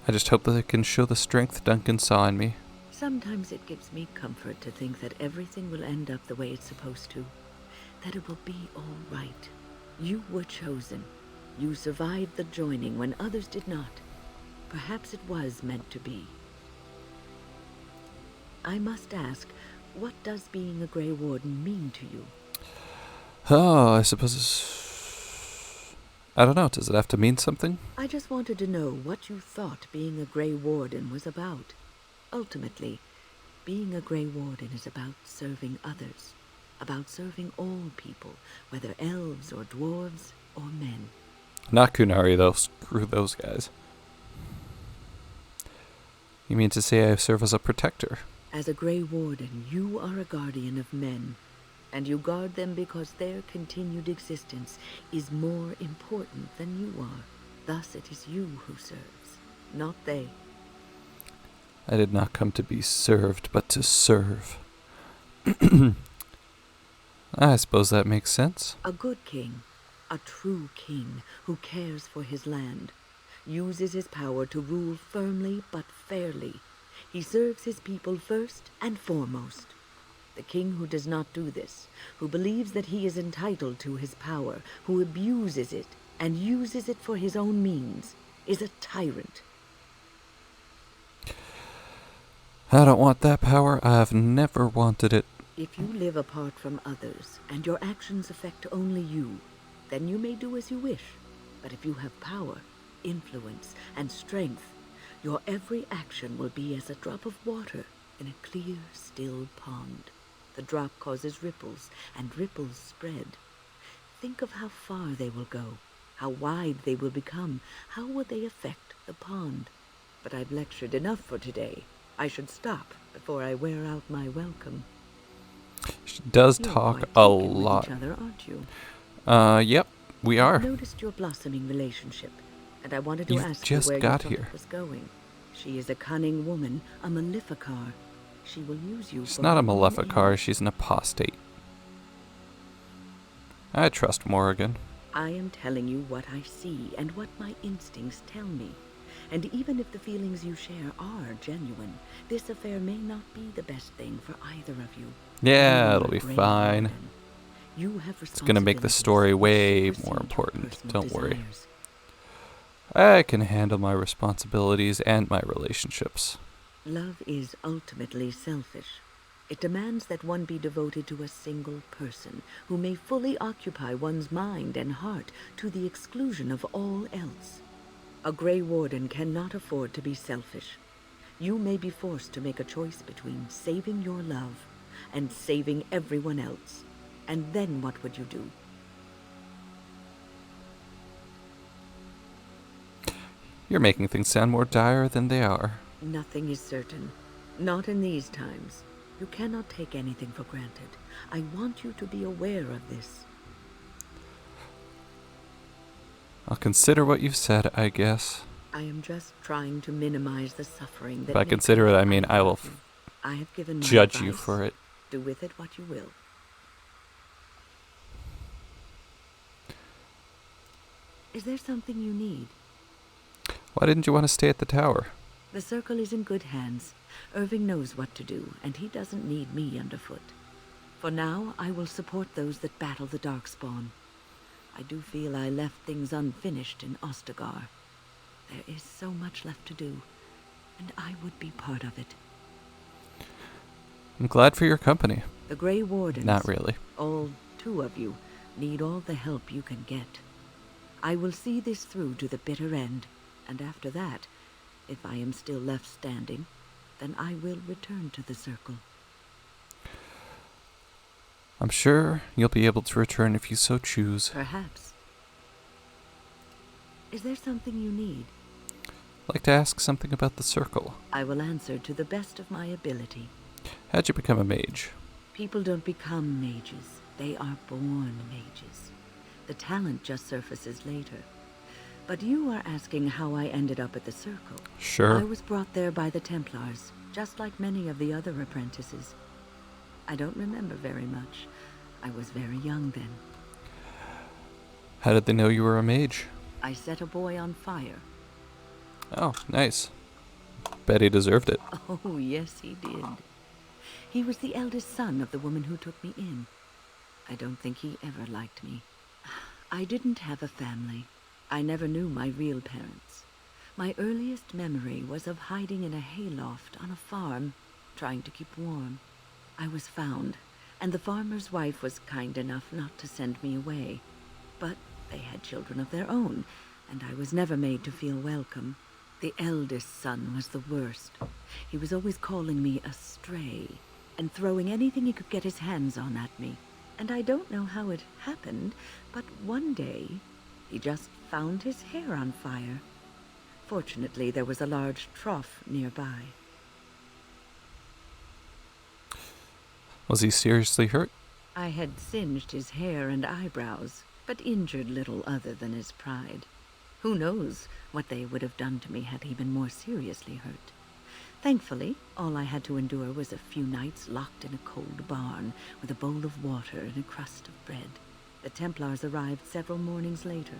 I just hope that I can show the strength Duncan saw in me. Sometimes it gives me comfort to think that everything will end up the way it's supposed to. That it will be all right. You were chosen. You survived the joining when others did not. Perhaps it was meant to be. I must ask, what does being a Grey Warden mean to you? Oh, I suppose... I don't know, does it have to mean something? I just wanted to know what you thought being a Grey Warden was about. Ultimately, being a Grey Warden is about serving others. About serving all people, whether elves or dwarves or men. Not Kunari, though. Screw those guys. You mean to say I serve as a protector? As a Grey Warden, you are a guardian of men, and you guard them because their continued existence is more important than you are. Thus it is you who serves, not they. I did not come to be served, but to serve. I suppose that makes sense. A good king, a true king who cares for his land. uses his power to rule firmly but fairly. He serves his people first and foremost. The king who does not do this, who believes that he is entitled to his power, who abuses it and uses it for his own means, is a tyrant. I don't want that power. I've never wanted it. If you live apart from others, and your actions affect only you, then you may do as you wish. But if you have power, influence, and strength, your every action will be as a drop of water in a clear, still pond. The drop causes ripples, and ripples spread. Think of how far they will go, how wide they will become, how will they affect the pond. But I've lectured enough for today. I should stop before I wear out my welcome. She does You're talk quite a taken with lot. each other, aren't you? Yep, we are. I've noticed your blossoming relationship, and I wanted to You've ask just you where got you thought here. it was going. She is a cunning woman, a Maleficar. She will use you. She's for not a her own Maleficar, ends. she's an apostate. I trust Morrigan. I am telling you what I see and what my instincts tell me. And even if the feelings you share are genuine, this affair may not be the best thing for either of you. Yeah, You it'll are be Grey fine. Warden. You have It's gonna make the responsibilities story which way supersede more your important. personal Don't worry. desires. I can handle my responsibilities and my relationships. Love is ultimately selfish. It demands that one be devoted to a single person who may fully occupy one's mind and heart to the exclusion of all else. A Grey Warden cannot afford to be selfish. You may be forced to make a choice between saving your love and saving everyone else. And then what would you do? You're making things sound more dire than they are. Nothing is certain. Not in these times. You cannot take anything for granted. I want you to be aware of this. I'll consider what you've said, I guess. I am just trying to minimize the suffering that By may consider it, come I mean I will you. I have given my judge you advice. for it. Do with it what you will. Is there something you need? Why didn't you want to stay at the tower? The Circle is in good hands. Irving knows what to do, and he doesn't need me underfoot. For now, I will support those that battle the Darkspawn. I do feel I left things unfinished in Ostagar. There is so much left to do, and I would be part of it. I'm glad for your company. The Grey Wardens, Not really. all 2 of you, need all the help you can get. I will see this through to the bitter end, and after that, if I am still left standing, then I will return to the Circle. I'm sure you'll be able to return if you so choose. Perhaps. Is there something you need? I'd like to ask something about the Circle. I will answer to the best of my ability. How'd you become a mage? People don't become mages. They are born mages. The talent just surfaces later. But you are asking how I ended up at the Circle. Sure. I was brought there by the Templars, just like many of the other apprentices. I don't remember very much. I was very young then. How did they know you were a mage? I set a boy on fire. Oh, nice. Bet he deserved it. Oh, yes, he did. He was the eldest son of the woman who took me in. I don't think he ever liked me. I didn't have a family. I never knew my real parents. My earliest memory was of hiding in a hayloft on a farm, trying to keep warm. I was found, and the farmer's wife was kind enough not to send me away. But they had children of their own, and I was never made to feel welcome. The eldest son was the worst. He was always calling me a stray, and throwing anything he could get his hands on at me. And I don't know how it happened, but one day, he just found his hair on fire. Fortunately, there was a large trough nearby. Was he seriously hurt? I had singed his hair and eyebrows, but injured little other than his pride. Who knows what they would have done to me had he been more seriously hurt. Thankfully, all I had to endure was a few nights locked in a cold barn with a bowl of water and a crust of bread. The Templars arrived several mornings later.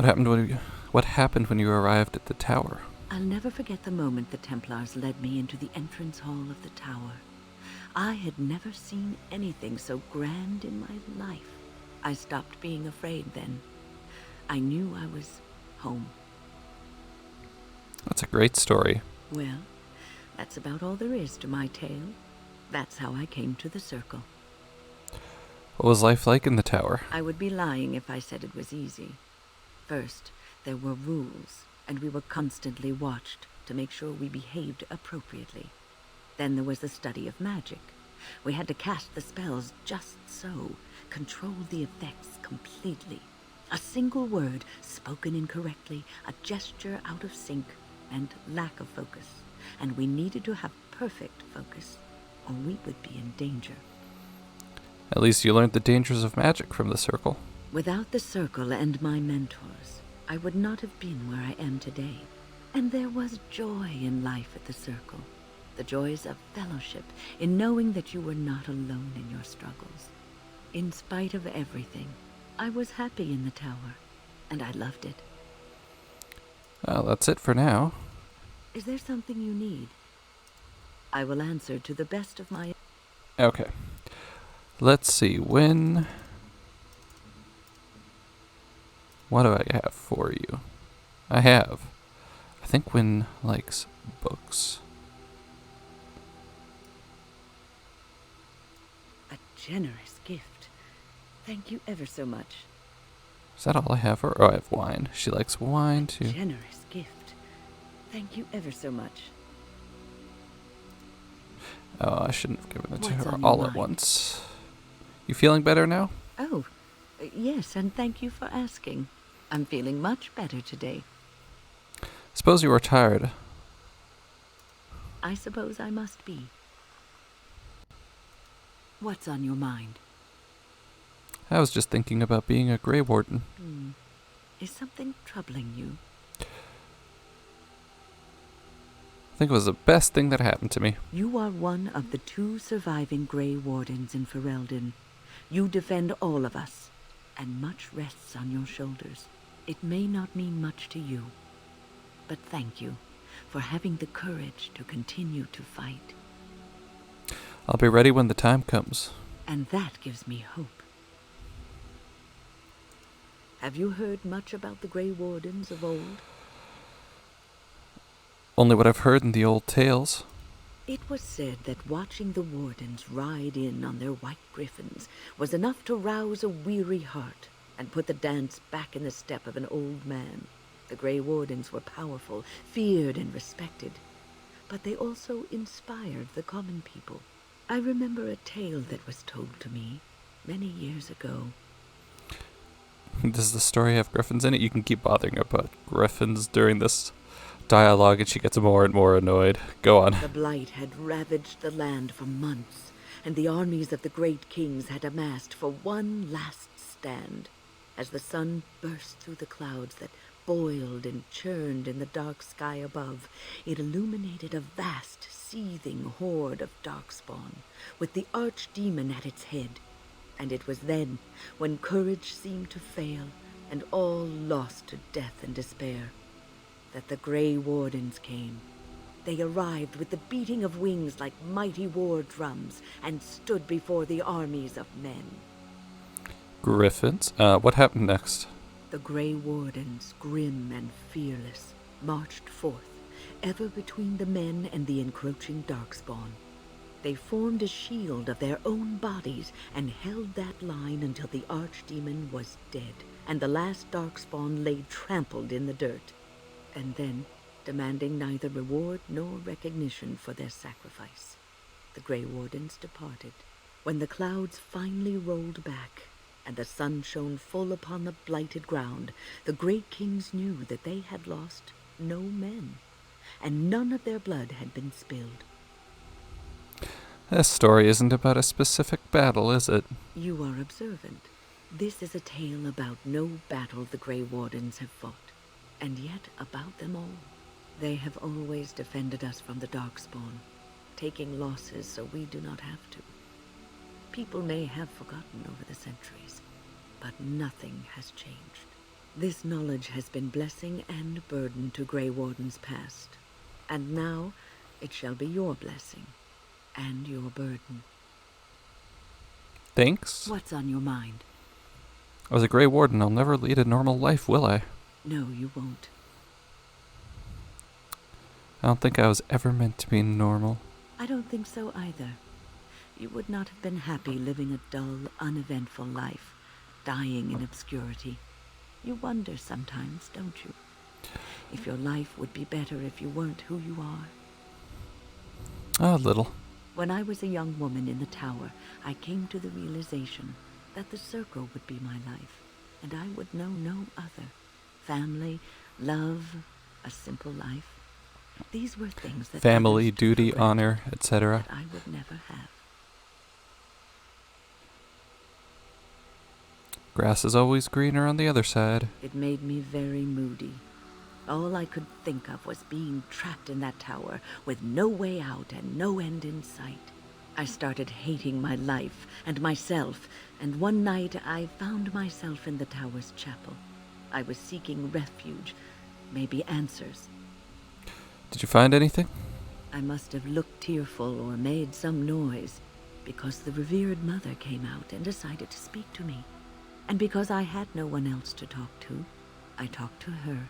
What happened when you arrived at the tower? I'll never forget the moment the Templars led me into the entrance hall of the tower. I had never seen anything so grand in my life. I stopped being afraid then. I knew I was home. That's a great story. Well, that's about all there is to my tale. That's how I came to the Circle. What was life like in the tower? I would be lying if I said it was easy. First, there were rules, and we were constantly watched to make sure we behaved appropriately. Then there was the study of magic. We had to cast the spells just so, control the effects completely. A single word spoken incorrectly, a gesture out of sync, and lack of focus. And we needed to have perfect focus, or we would be in danger. At least you learned the dangers of magic from the Circle. Without the Circle and my mentors, I would not have been where I am today. And there was joy in life at the Circle. The joys of fellowship, in knowing that you were not alone in your struggles. In spite of everything, I was happy in the tower, and I loved it. Well, that's it for now. Is there something you need? I will answer to the best of my... Okay. Let's see, what do I have for you? I think Wynn likes books. A generous gift. Thank you ever so much. Is that all I have for her? Oh, I have wine. She likes wine too. Generous gift. Thank you ever so much. Oh, I shouldn't have given it to What's her on your all at mind? once. You feeling better now? Oh, yes, and thank you for asking. I'm feeling much better today. Suppose you were tired. I suppose I must be. What's on your mind? I was just thinking about being a Grey Warden. Is something troubling you? I think it was the best thing that happened to me. You are one of the 2 surviving Grey Wardens in Ferelden. You defend all of us, and much rests on your shoulders. It may not mean much to you, but thank you for having the courage to continue to fight. I'll be ready when the time comes. And that gives me hope. Have you heard much about the Grey Wardens of old? Only what I've heard in the old tales. It was said that watching the Wardens ride in on their white griffins was enough to rouse a weary heart and put the dance back in the step of an old man. The Grey Wardens were powerful, feared and respected, but they also inspired the common people. I remember a tale that was told to me many years ago. Does the story have griffins in it? You can keep bothering her about griffins during this dialogue and she gets more and more annoyed. Go on. The Blight had ravaged the land for months, and the armies of the great kings had amassed for one last stand. As the sun burst through the clouds that boiled and churned in the dark sky above, it illuminated a vast, seething horde of darkspawn, with the archdemon at its head. And it was then, when courage seemed to fail, and all lost to death and despair, that the Grey Wardens came. They arrived with the beating of wings like mighty war drums, and stood before the armies of men. Griffins? What happened next? The Grey Wardens, grim and fearless, marched forth, ever between the men and the encroaching darkspawn. They formed a shield of their own bodies and held that line until the archdemon was dead, and the last darkspawn lay trampled in the dirt. And then, demanding neither reward nor recognition for their sacrifice, the Grey Wardens departed. When the clouds finally rolled back, and the sun shone full upon the blighted ground, the great kings knew that they had lost no men, and none of their blood had been spilled. This story isn't about a specific battle, is it? You are observant. This is a tale about no battle the Grey Wardens have fought, and yet about them all. They have always defended us from the Darkspawn, taking losses so we do not have to. People may have forgotten over the centuries, but nothing has changed. This knowledge has been blessing and burden to Grey Warden's past. And now, it shall be your blessing and your burden. Thanks. What's on your mind? As a Grey Warden, I'll never lead a normal life, will I? No, you won't. I don't think I was ever meant to be normal. I don't think so either. You would not have been happy living a dull, uneventful life, dying in obscurity. You wonder sometimes, don't you? If your life would be better if you weren't who you are. A little. When I was a young woman in the tower, I came to the realization that the circle would be my life, and I would know no other. Family, love, a simple life. These were things that family, others took duty, for honor, granted etc. that I would never have. Grass is always greener on the other side. It made me very moody. All I could think of was being trapped in that tower with no way out and no end in sight. I started hating my life and myself, and one night I found myself in the tower's chapel. I was seeking refuge, maybe answers. Did you find anything? I must have looked tearful or made some noise, because the revered mother came out and decided to speak to me. And because I had no one else to talk to, I talked to her.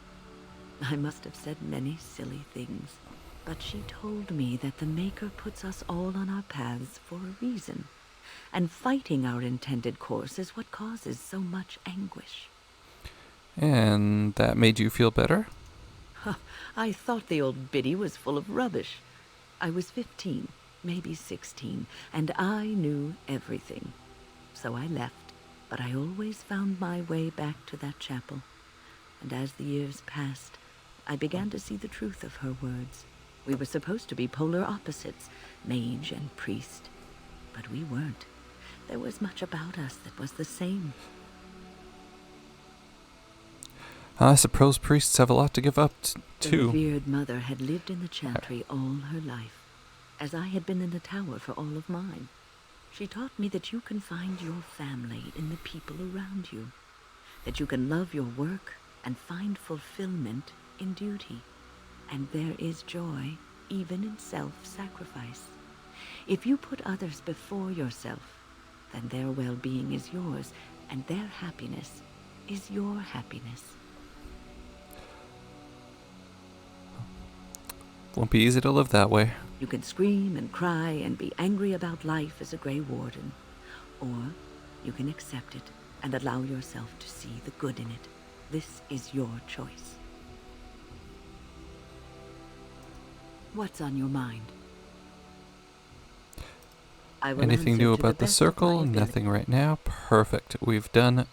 I must have said many silly things, but she told me that the Maker puts us all on our paths for a reason, and fighting our intended course is what causes so much anguish. And that made you feel better? I thought the old biddy was full of rubbish. I was 15, maybe 16, and I knew everything. So I left, but I always found my way back to that chapel. And as the years passed, I began to see the truth of her words. We were supposed to be polar opposites, mage and priest. But we weren't. There was much about us that was the same. I suppose priests have a lot to give up, The too. revered mother had lived in the chantry all her life, as I had been in the tower for all of mine. She taught me that you can find your family in the people around you, that you can love your work and find fulfillment in duty, and there is joy even in self-sacrifice. If you put others before yourself, then their well-being is yours, and their happiness is your happiness. Won't be easy to live that way. You can scream and cry and be angry about life as a Grey Warden, or you can accept it and allow yourself to see the good in it. This is your choice. What's on your mind? I will Anything answer new to about the best of my circle? ability. Nothing right now. Perfect. We've done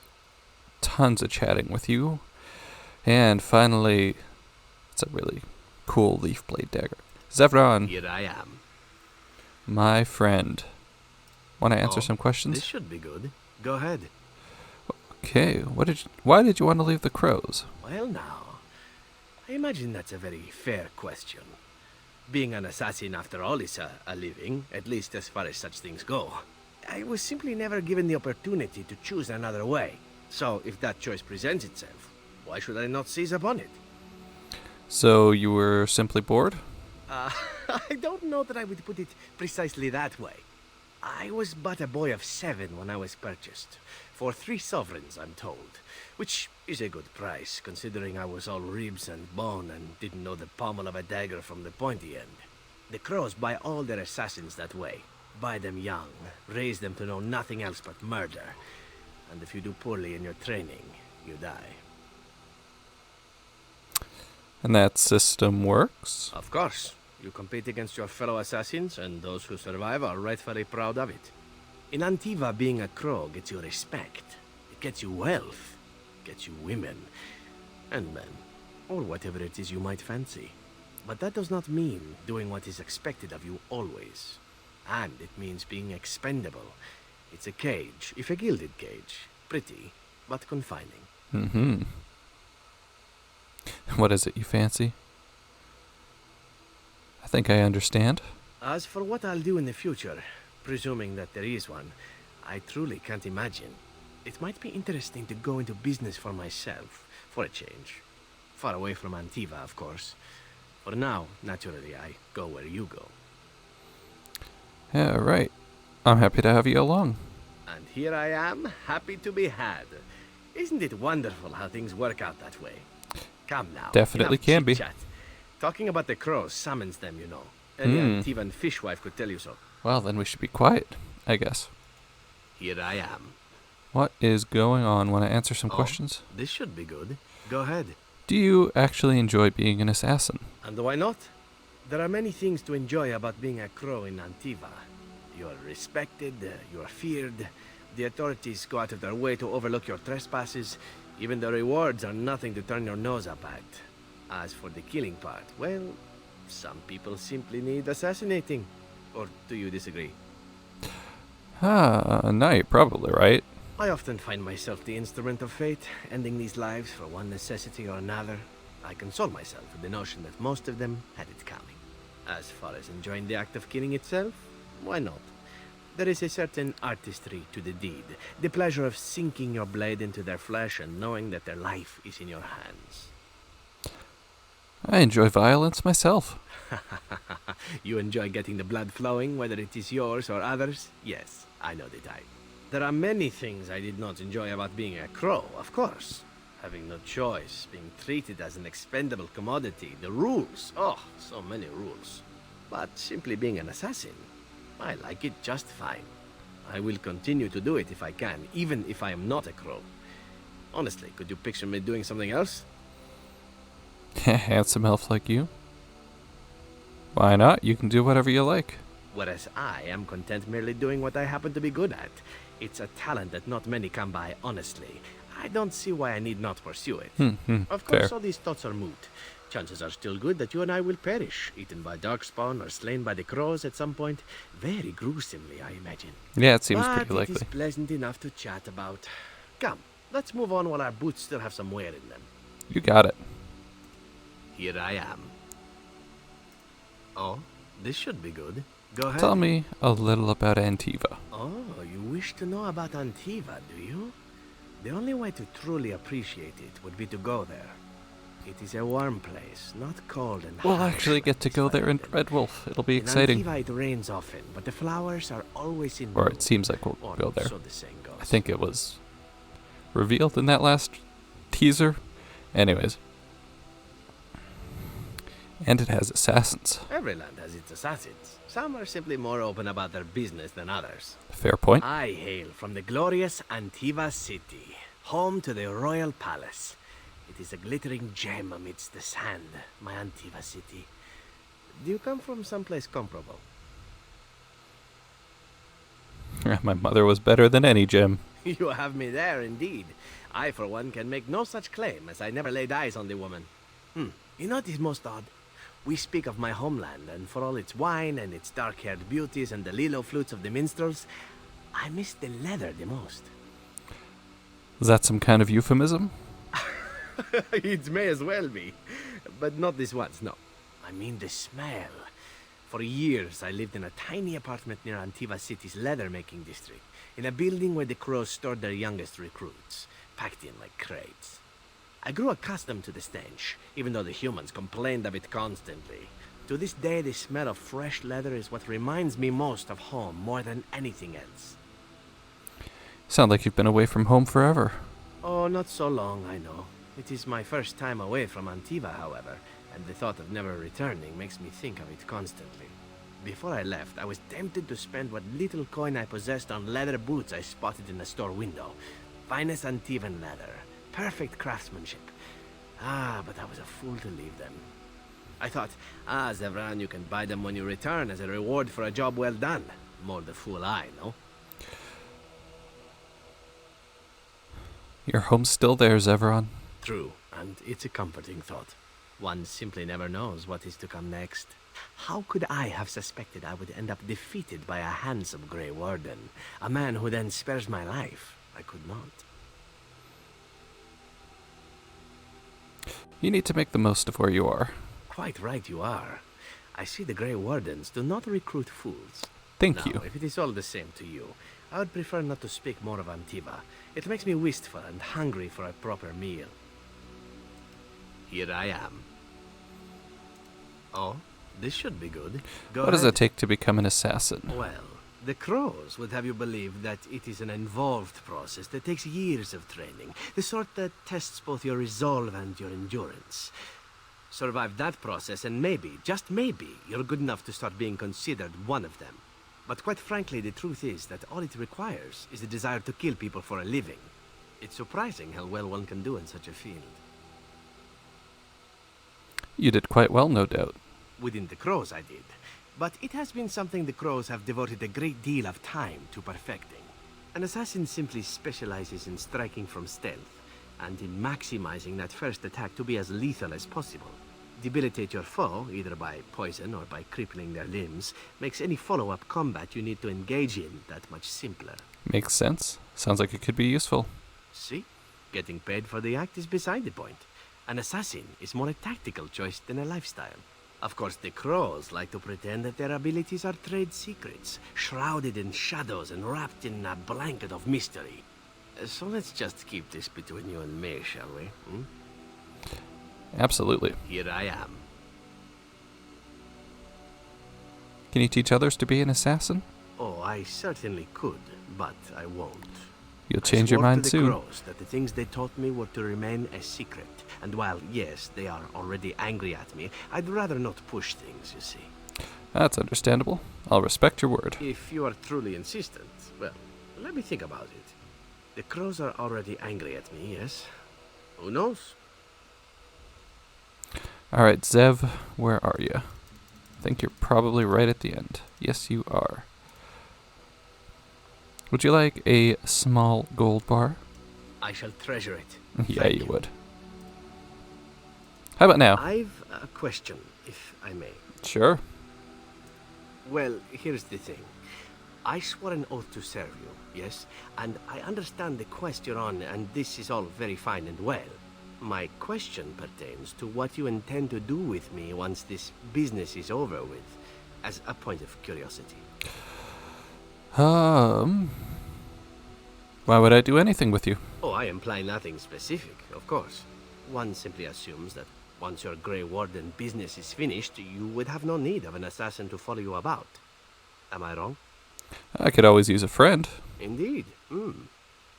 tons of chatting with you. And finally, it's a really cool leaf blade dagger. Zevran, Here I am. my friend. Want to answer Oh, some questions? This should be good. Go ahead. Okay, why did you want to leave the crows? Well, now, I imagine that's a very fair question. Being an assassin, after all, is a living, at least as far as such things go. I was simply never given the opportunity to choose another way. So, if that choice presents itself, why should I not seize upon it? So you were simply bored? I don't know that I would put it precisely that way. I was but a boy of 7 when I was purchased. For 3 sovereigns, I'm told. Which is a good price, considering I was all ribs and bone and didn't know the pommel of a dagger from the pointy end. The crows buy all their assassins that way. Buy them young, raise them to know nothing else but murder. And if you do poorly in your training, you die. And that system works? Of course. You compete against your fellow assassins, and those who survive are rightfully proud of it. In Antiva, being a crow gets you respect. It gets you wealth. Gets you women. And men. Or whatever it is you might fancy. But that does not mean doing what is expected of you always. And it means being expendable. It's a cage, if a gilded cage. Pretty, but confining. Mm-hmm. What is it you fancy? I think I understand. As for what I'll do in the future, presuming that there is one, I truly can't imagine. It might be interesting to go into business for myself, For a change. Far away from Antiva, of course. For now, naturally, I go where you go. Yeah, right. I'm happy to have you along. And here I am, happy to be had. Isn't it wonderful how things work out that way? Come now. Definitely enough can be. chit-chat. Talking about the crows summons them, you know. Any Antivan fishwife could tell you so. Well, then we should be quiet, I guess. Here I am. What is going on? Want to answer some questions? This should be good. Go ahead. Do you actually enjoy being an assassin? And why not? There are many things to enjoy about being a crow in Antiva. You are respected, you are feared. The authorities go out of their way to overlook your trespasses. Even the rewards are nothing to turn your nose up at. As for the killing part, well, some people simply need assassinating. Or do you disagree? No, you're probably right. I often find myself the instrument of fate, ending these lives for one necessity or another. I console myself with the notion that most of them had it coming. As far as enjoying the act of killing itself, why not? There is a certain artistry to the deed, the pleasure of sinking your blade into their flesh and knowing that their life is in your hands. I enjoy violence myself. You enjoy getting the blood flowing, whether it is yours or others? Yes, I know the type. There are many things I did not enjoy about being a crow, of course. Having no choice, being treated as an expendable commodity, the rules, oh, so many rules. But simply being an assassin, I like it just fine. I will continue to do it if I can, even if I am not a crow. Honestly, could you picture me doing something else? Handsome elf like you. Why not? You can do whatever you like. Whereas I am content merely doing what I happen to be good at. It's a talent that not many come by, honestly. I don't see why I need not pursue it. Of course, fair. all these thoughts are moot. Chances are still good that you and I will perish, eaten by darkspawn or slain by the crows at some point. Very gruesomely, I imagine. Yeah, it seems But pretty likely. it is pleasant enough to chat about. Come, let's move on while our boots still have some wear in them. You got it. Here I am. Oh, this should be good. Go ahead. Tell me a little about Antiva. Oh, you wish to know about Antiva, do you? The only way to truly appreciate it would be to go there. It is a warm place, not cold and We'll harsh actually get to go there in Red Wolf. It'll be In exciting. Antiva it rains often, but the flowers are always in Or bloom. it seems like we'll Or go there. so the saying goes. I think it was revealed in that last teaser. Anyways. And it has assassins. Every land has its assassins. Some are simply more open about their business than others. Fair point. I hail from the glorious Antiva city, home to the royal palace. It is a glittering gem amidst the sand, my Antiva city. Do you come from someplace comparable? My mother was better than any gem. You have me there, indeed. I, for one, can make no such claim, as I never laid eyes on the woman. You know what is most odd? We speak of my homeland, and for all its wine and its dark-haired beauties and the lilo flutes of the minstrels, I miss the leather the most. Is that some kind of euphemism? It may as well be. But not this once, no. I mean the smell. For years, I lived in a tiny apartment near Antiva City's leather-making district, in a building where the crows stored their youngest recruits, packed in like crates. I grew accustomed to the stench, even though the humans complained of it constantly. To this day, the smell of fresh leather is what reminds me most of home more than anything else. Sound like you've been away from home forever. Oh, not so long, I know. It is my first time away from Antiva, however, and the thought of never returning makes me think of it constantly. Before I left, I was tempted to spend what little coin I possessed on leather boots I spotted in a store window. Finest Antivan leather. Perfect craftsmanship. But I was a fool to leave them. I thought, Zevran, you can buy them when you return as a reward for a job well done. More the fool I, no? Your home's still there, Zevran. True, and it's a comforting thought. One simply never knows what is to come next. How could I have suspected I would end up defeated by a handsome Grey Warden? A man who then spares my life? I could not. You need to make the most of where you are. Quite right you are. I see the Grey Wardens do not recruit fools. Thank Now, you. if it is all the same to you, I would prefer not to speak more of Antiva. It makes me wistful and hungry for a proper meal. Here I am. Oh, this should be good. Go What does ahead. it take to become an assassin? Well, the Crows would have you believe that it is an involved process that takes years of training, the sort that tests both your resolve and your endurance. Survive that process and maybe, just maybe, you're good enough to start being considered one of them. But quite frankly, the truth is that all it requires is the desire to kill people for a living. It's surprising how well one can do in such a field. You did quite well, no doubt. Within the Crows, I did. But it has been something the Crows have devoted a great deal of time to perfecting. An assassin simply specializes in striking from stealth, and in maximizing that first attack to be as lethal as possible. Debilitate your foe, either by poison or by crippling their limbs, makes any follow-up combat you need to engage in that much simpler. Makes sense. Sounds like it could be useful. See? Getting paid for the act is beside the point. An assassin is more a tactical choice than a lifestyle. Of course, the Crows like to pretend that their abilities are trade secrets, shrouded in shadows and wrapped in a blanket of mystery. So let's just keep this between you and me, shall we? Hmm? Absolutely. Here I am. Can you teach others to be an assassin? Oh, I certainly could, but I won't. You'll change your mind to the soon. Crows that the things they taught me were to remain a secret. And while, yes, they are already angry at me, I'd rather not push things, you see. That's understandable. I'll respect your word. If you are truly insistent, well, let me think about it. The Crows are already angry at me, yes? Who knows? Alright, Zev, where are you? I think you're probably right at the end. Yes, you are. Would you like a small gold bar? I shall treasure it. Yeah, Thank you would. How about now? I've a question, if I may. Sure. Well, here's the thing. I swore an oath to serve you, yes? And I understand the quest you're on, and this is all very fine and well. My question pertains to what you intend to do with me once this business is over with, as a point of curiosity. Why would I do anything with you? Oh, I imply nothing specific, of course. One simply assumes that once your Grey Warden business is finished, you would have no need of an assassin to follow you about. Am I wrong? I could always use a friend. Indeed.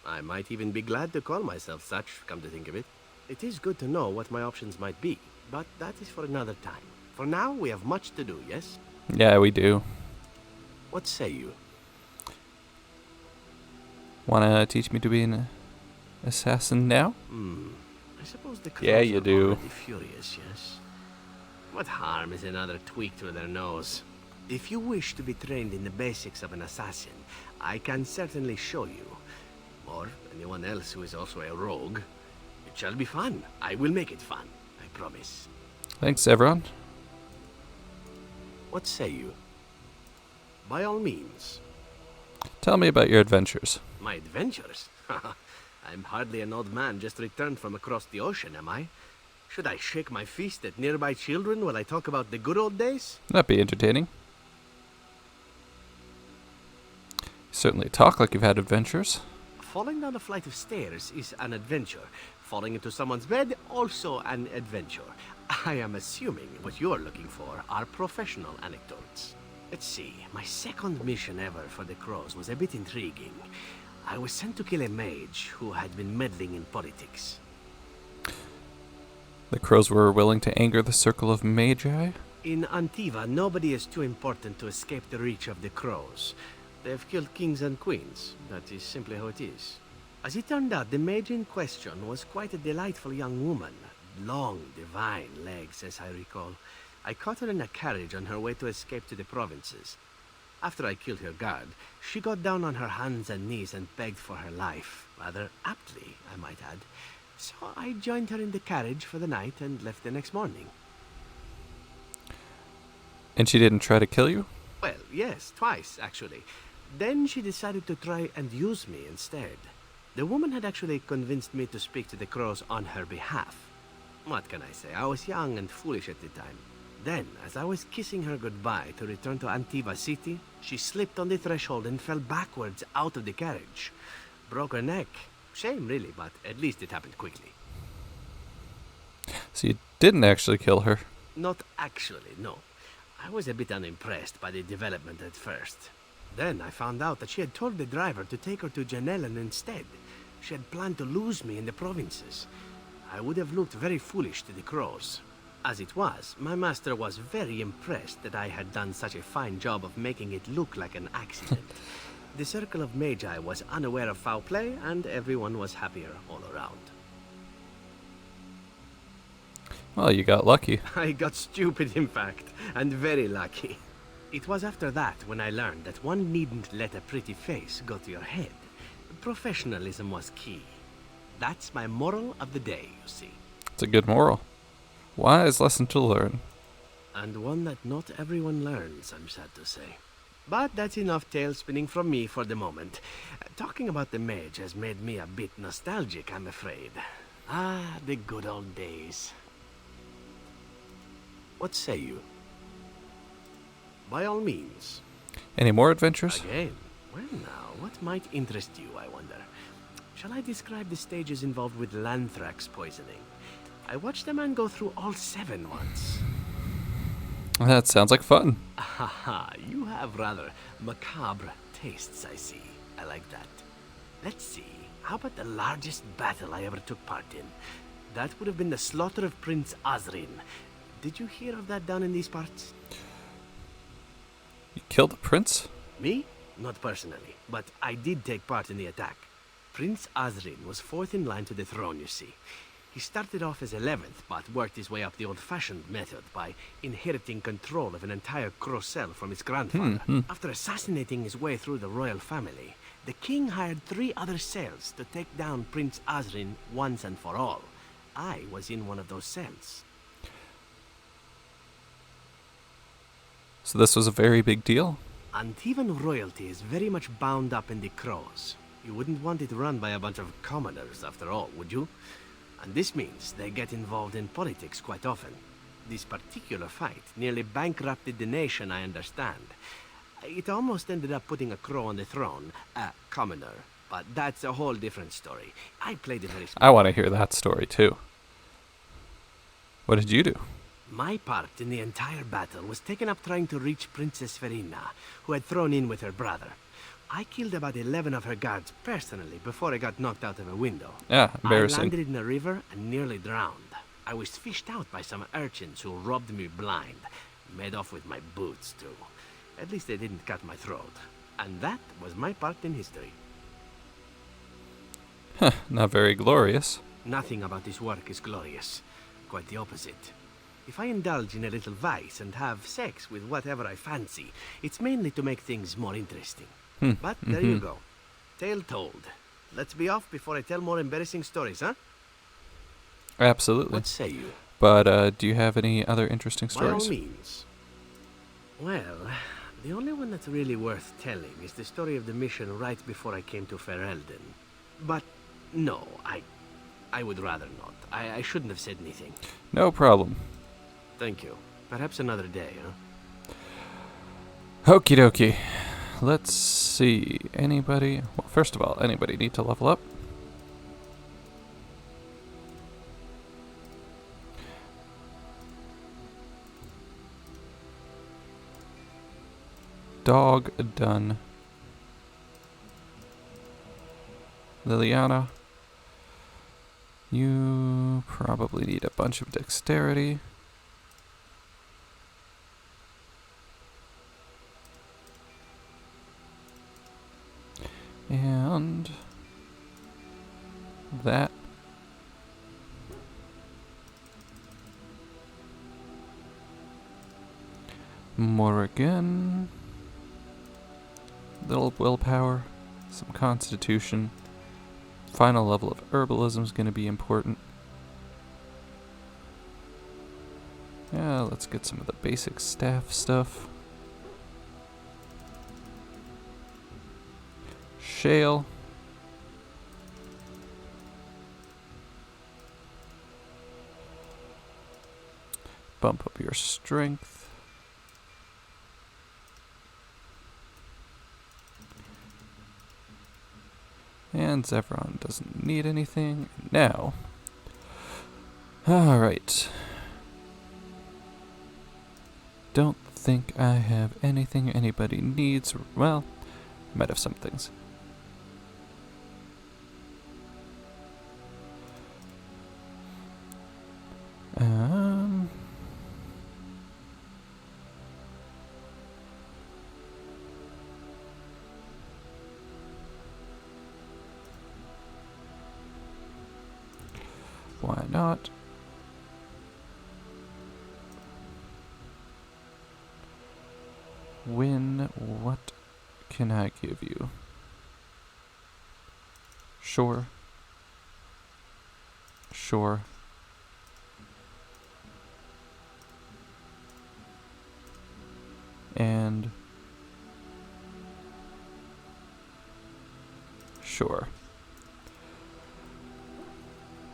I might even be glad to call myself such, come to think of it. It is good to know what my options might be, but that is for another time. For now, we have much to do, yes? Yeah, we do. What say you? Wanna teach me to be an assassin now? I suppose the Crows Yeah, you are do. already furious, yes? What harm is another tweak to their nose? If you wish to be trained in the basics of an assassin, I can certainly show you. Or anyone else who is also a rogue. It shall be fun. I will make it fun. I promise. Thanks, everyone. What say you? By all means. Tell me about your adventures. My adventures? I'm hardly an old man just returned from across the ocean, am I? Should I shake my fist at nearby children while I talk about the good old days? That'd be entertaining. You certainly talk like you've had adventures. Falling down a flight of stairs is an adventure. Falling into someone's bed, also an adventure. I am assuming what you're looking for are professional anecdotes. Let's see, my second mission ever for the Crows was a bit intriguing. I was sent to kill a mage who had been meddling in politics. The Crows were willing to anger the Circle of Magi? In Antiva, nobody is too important to escape the reach of the Crows. They've killed kings and queens. That is simply how it is. As it turned out, the mage in question was quite a delightful young woman. Long, divine legs, as I recall. I caught her in a carriage on her way to escape to the provinces. After I killed her guard, she got down on her hands and knees and begged for her life. Rather aptly, I might add. So I joined her in the carriage for the night and left the next morning. And she didn't try to kill you? Well, yes, twice, actually. Then she decided to try and use me instead. The woman had actually convinced me to speak to the Crows on her behalf. What can I say? I was young and foolish at the time. Then, as I was kissing her goodbye to return to Antiva City, she slipped on the threshold and fell backwards out of the carriage. Broke her neck. Shame, really, but at least it happened quickly. So you didn't actually kill her. Not actually, no. I was a bit unimpressed by the development at first. Then I found out that she had told the driver to take her to Janellen instead. She had planned to lose me in the provinces. I would have looked very foolish to the crows. As it was, my master was very impressed that I had done such a fine job of making it look like an accident. The Circle of Magi was unaware of foul play, and everyone was happier all around. Well, you got lucky. I got stupid, in fact, and very lucky. It was after that when I learned that one needn't let a pretty face go to your head. Professionalism was key. That's my moral of the day, you see. It's a good moral. Wise lesson to learn. And one that not everyone learns, I'm sad to say. But that's enough tale spinning from me for the moment. Talking about the mage has made me a bit nostalgic, I'm afraid. Ah, the good old days. What say you? By all means. Any more adventures? Again? Well now, what might interest you, I wonder? Shall I describe the stages involved with Lanthrax poisoning? I watched a man go through all 7 once. That sounds like fun. Haha, you have rather macabre tastes, I see. I like that. Let's see, how about the largest battle I ever took part in? That would have been the slaughter of Prince Azrin. Did you hear of that down in these parts? You killed the prince? Me? Not personally, but I did take part in the attack. Prince Azrin was 4th in line to the throne, you see. He started off as 11th, but worked his way up the old-fashioned method by inheriting control of an entire Crocel from his grandfather. After assassinating his way through the royal family, the king hired 3 other cells to take down Prince Azrin once and for all. I was in one of those cells. So this was a very big deal? Antivan royalty is very much bound up in the crows. You wouldn't want it run by a bunch of commoners, after all, would you? And this means they get involved in politics quite often. This particular fight nearly bankrupted the nation, I understand. It almost ended up putting a crow on the throne, a commoner. But that's a whole different story. I played it very smart. I want to hear that story, too. What did you do? My part in the entire battle was taken up trying to reach Princess Verina, who had thrown in with her brother. I killed about 11 of her guards personally before I got knocked out of a window. Yeah, embarrassing. I landed in a river and nearly drowned. I was fished out by some urchins who robbed me blind. Made off with my boots, too. At least they didn't cut my throat. And that was my part in history. Huh, not very glorious. Nothing about this work is glorious. Quite the opposite. If I indulge in a little vice and have sex with whatever I fancy, it's mainly to make things more interesting. But there you go. Tale told. Let's be off before I tell more embarrassing stories, huh? Absolutely. What say you? But do you have any other interesting stories? By all means. Well, the only one that's really worth telling is the story of the mission right before I came to Ferelden. But no, I would rather not. I shouldn't have said anything. No problem. Thank you. Perhaps another day, huh? Okie dokie. Let's see. Anybody? Well, first of all, anybody need to level up? Dog done. Liliana, you probably need a bunch of dexterity. And that. Morrigan. Little willpower, some constitution. Final level of herbalism is going to be important. Yeah, let's get some of the basic staff stuff. Shale. Bump up your strength. And Zevron doesn't need anything. Now, Alright. Don't think I have anything anybody needs. Well, I might have some things. Why not? What can I give you? Sure. Sure. And sure.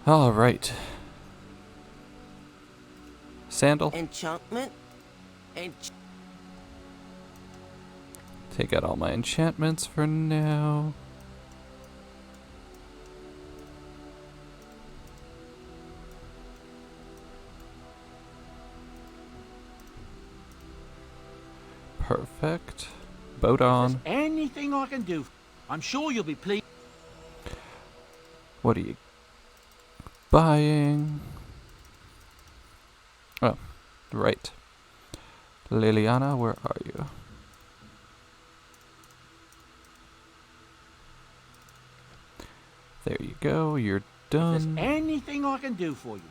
All right. Sandal. Enchantment? Take out all my enchantments for now. Perfect. Boat on. Anything I can do, I'm sure you'll be pleased. What are you buying? Oh, right. Liliana, where are you? There you go, you're done. There's anything I can do for you.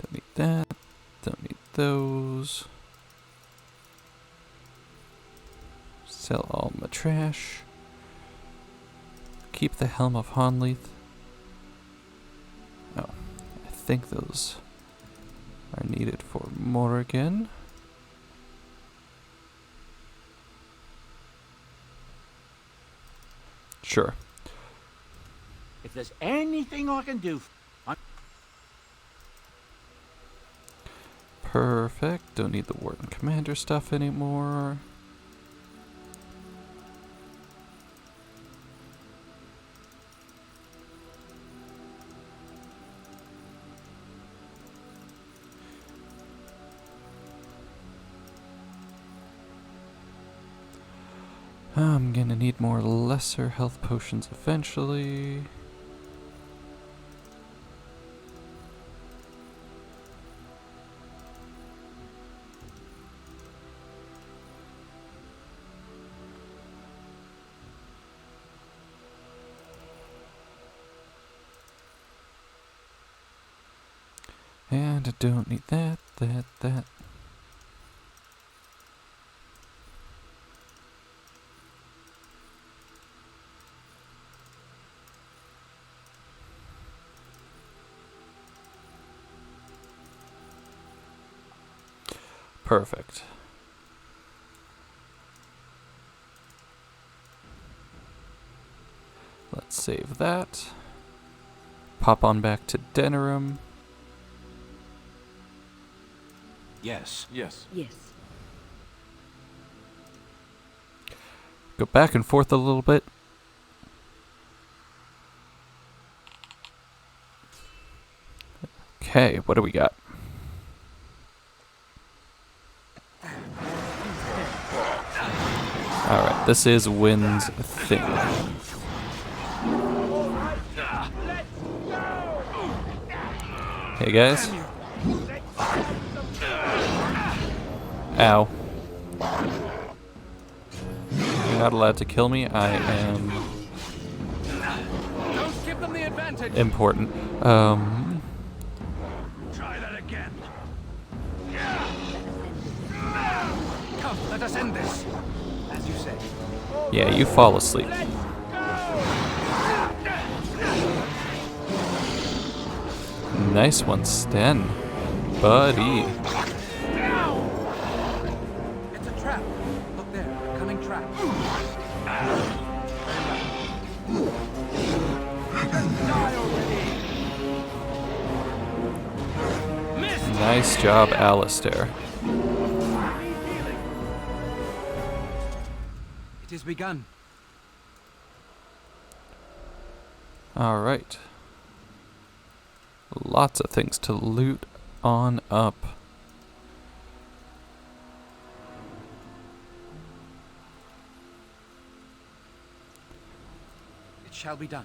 Don't need that. Don't need those. Sell all my trash. Keep the Helm of Honleith. Oh, I think those are needed for Morrigan. Sure. If there's anything I can do, Perfect. Don't need the Warden Commander stuff anymore. I'm gonna need more lesser health potions eventually. And I don't need that. Perfect. Let's save that. Pop on back to Denerim. Yes. Yes. Yes. Go back and forth a little bit. Okay, what do we got? Alright, this is Wynn's thing. Hey guys. Ow. You're not allowed to kill me. I am Don't give them the advantage. important. Try that again. Come, let us end this. As you say. Yeah, you fall asleep. Nice one, Sten. Buddy. It's a trap. Look there, a coming trap. Die already. Missed. Nice job, Alistair. It has begun. Alright. Lots of things to loot on up. It shall be done.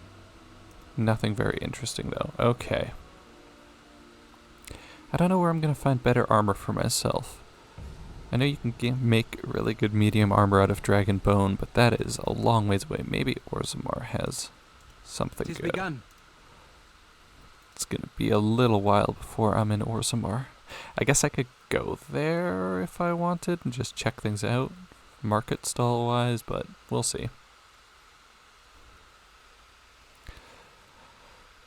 Nothing very interesting though. Okay. I don't know where I'm going to find better armor for myself. I know you can make really good medium armor out of dragon bone, but that is a long ways away. Maybe Orzammar has something good. Begun. It's going to be a little while before I'm in Orzammar. I guess I could go there if I wanted and just check things out, market stall wise, but we'll see.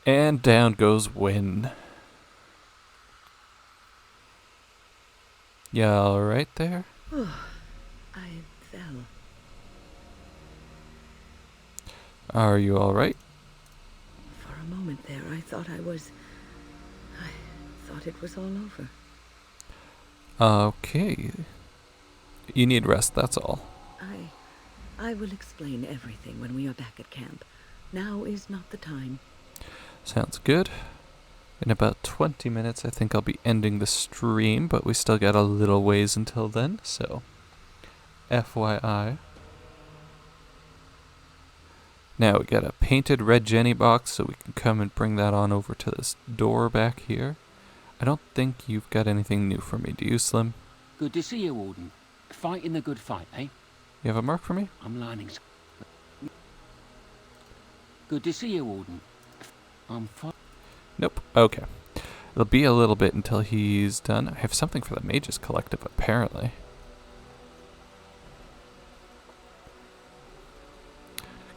And down goes Wynne. You alright there? I fell. Are you alright? For a moment there, I thought it was all over. Okay. You need rest, that's all. I will explain everything when we are back at camp. Now is not the time. Sounds good. In about 20 minutes, I think I'll be ending the stream, but we still got a little ways until then, so FYI. Now we got a painted red Jenny box, so we can come and bring that on over to this door back here. I don't think you've got anything new for me, do you, Slim? Good to see you, Warden. Fighting the good fight, eh? You have a mark for me? I'm lining. Good to see you, Warden. I'm fine. Nope. Okay. It'll be a little bit until he's done. I have something for the Mages Collective, apparently.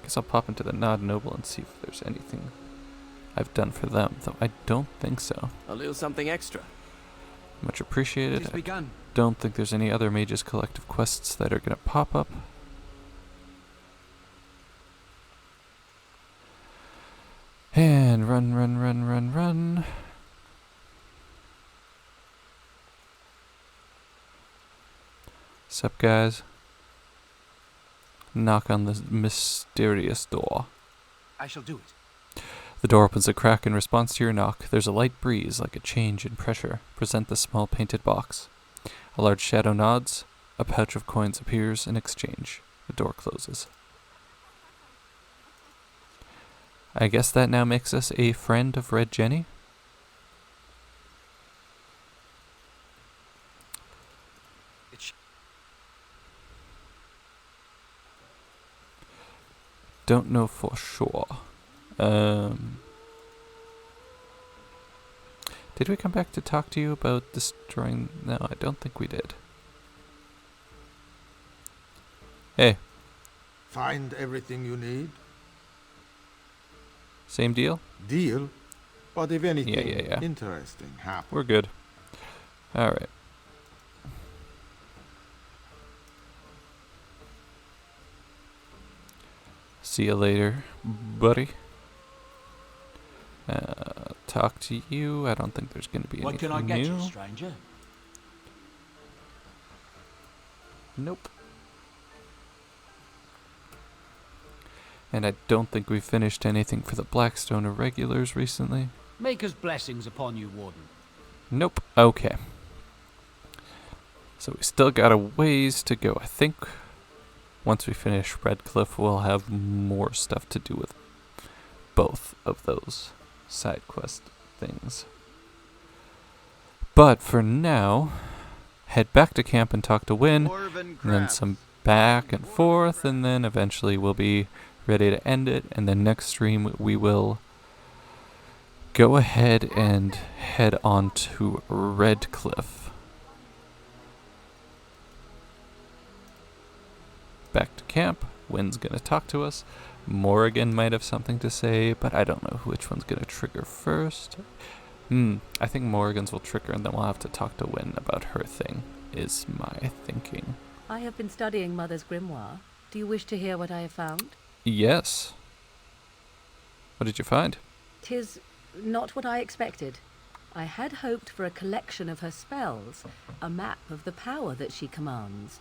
Guess I'll pop into the Nod Noble and see if there's anything I've done for them, though I don't think so. A little something extra. Much appreciated. It's begun. I don't think there's any other Mages Collective quests that are going to pop up. And run, run, run, run, run. Sup, guys? Knock on the mysterious door. I shall do it. The door opens a crack in response to your knock. There's a light breeze, like a change in pressure. Present the small painted box. A large shadow nods. A pouch of coins appears in exchange. The door closes. I guess that now makes us a friend of Red Jenny. Don't know for sure. Did we come back to talk to you about destroying... No, I don't think we did. Hey. Find everything you need? Same deal? Deal? But if anything yeah. interesting happens... We're good. Alright. See you later, buddy. Talk to you. I don't think there's going to be anything new. What can I get you, stranger? Nope. And I don't think we've finished anything for the Blackstone Irregulars recently. Maker's blessings upon you, Warden. Nope. Okay. So we still got a ways to go. I think once we finish Redcliffe, we'll have more stuff to do with both of those side quest things. But for now, head back to camp and talk to Wynne, and then some back and forth, and then eventually we'll be ready to end it, and then next stream we will go ahead and head on to Redcliffe. Back to camp. Wynne's gonna talk to us. Morrigan might have something to say, but I don't know which one's gonna trigger first. I think Morrigan's will trigger, and then we'll have to talk to Wynne about her thing, is my thinking. I have been studying Mother's grimoire. Do you wish to hear what I have found? Yes. What did you find? 'Tis not what I expected. I had hoped for a collection of her spells, a map of the power that she commands,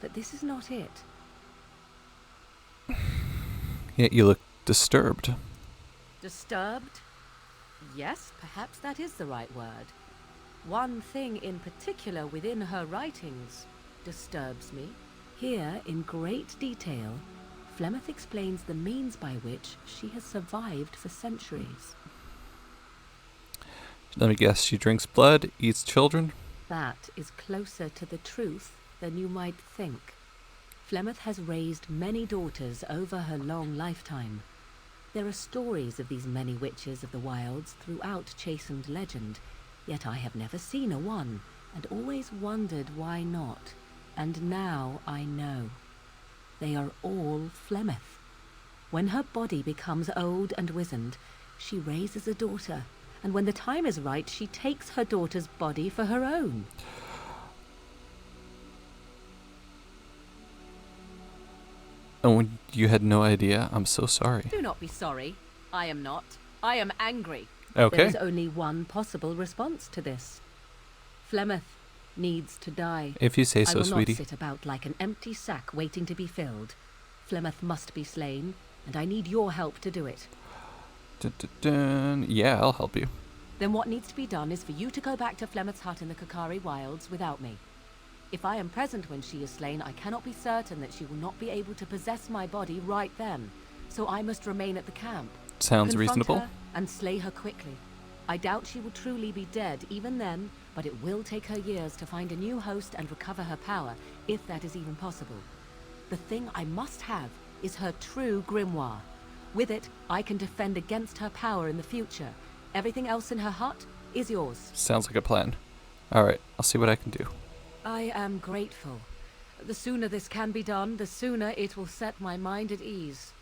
but this is not it. Yet you look disturbed. Disturbed? Yes, perhaps that is the right word. One thing in particular within her writings disturbs me. Here, in great detail, Flemeth explains the means by which she has survived for centuries. Let me guess, she drinks blood, eats children? That is closer to the truth than you might think. Flemeth has raised many daughters over her long lifetime. There are stories of these many witches of the wilds throughout Chastened legend, yet I have never seen a one, and always wondered why not. And now I know. They are all Flemeth. When her body becomes old and wizened, she raises a daughter, and when the time is right, she takes her daughter's body for her own. Oh, you had no idea? I'm so sorry. Do not be sorry. I am not. I am angry. Okay. There is only one possible response to this. Flemeth needs to die. If you say so, I will sweetie. not sit about like an empty sack waiting to be filled. Flemeth must be slain, and I need your help to do it. Dun, dun, dun. Yeah, I'll help you. Then what needs to be done is for you to go back to Flemeth's hut in the Kakari Wilds without me. If I am present when she is slain, I cannot be certain that she will not be able to possess my body right then. So I must remain at the camp. Sounds Confront reasonable. her and slay her quickly. I doubt she will truly be dead even then, but it will take her years to find a new host and recover her power, if that is even possible. The thing I must have is her true grimoire. With it, I can defend against her power in the future. Everything else in her hut is yours. Sounds like a plan. Alright, I'll see what I can do. I am grateful. The sooner this can be done, the sooner it will set my mind at ease.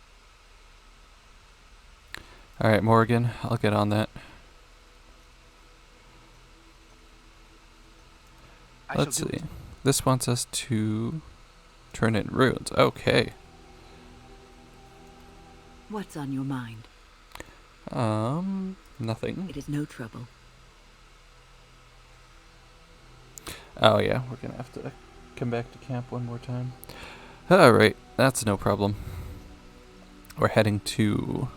Alright, Morgan, I'll get on that. Let's see. This wants us to turn in runes. Okay. What's on your mind? Nothing. It is no trouble. Oh yeah, we're gonna have to come back to camp one more time. Alright, that's no problem. We're heading to...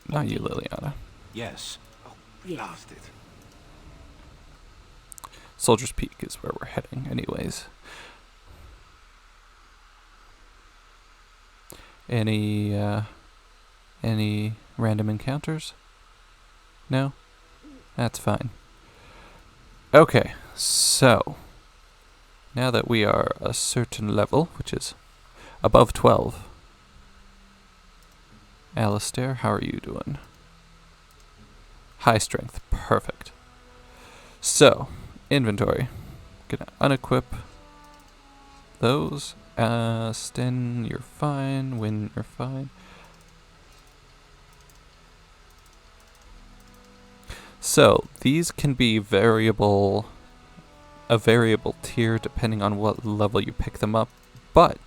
not you, Liliana. Yes. We lost it. Soldier's Peak is where we're heading anyways. Any random encounters? No? That's fine. Okay, so now that we are a certain level, which is above 12, Alistair, how are you doing? High strength, perfect. So, inventory. Gonna unequip those. Sten, you're fine. Win, you're fine. So, these can be a variable tier depending on what level you pick them up, but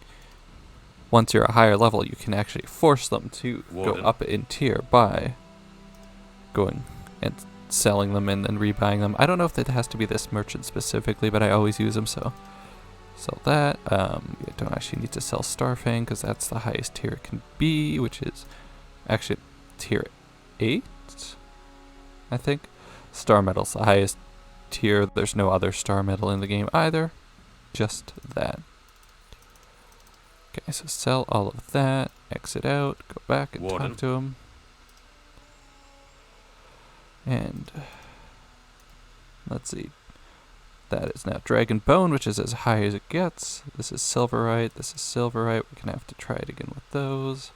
once you're a higher level, you can actually force them to go up in tier by going and selling them and then rebuying them. I don't know if it has to be this merchant specifically, but I always use them, so sell that. You don't actually need to sell Starfang because that's the highest tier it can be, which is actually tier 8, I think. Star Metal's the highest tier. There's no other Star Metal in the game either, just that. Okay, so sell all of that, exit out, go back and talk to him. And let's see. That is now Dragon Bone, which is as high as it gets. This is Silverite. This is Silverite. We're gonna have to try it again with those.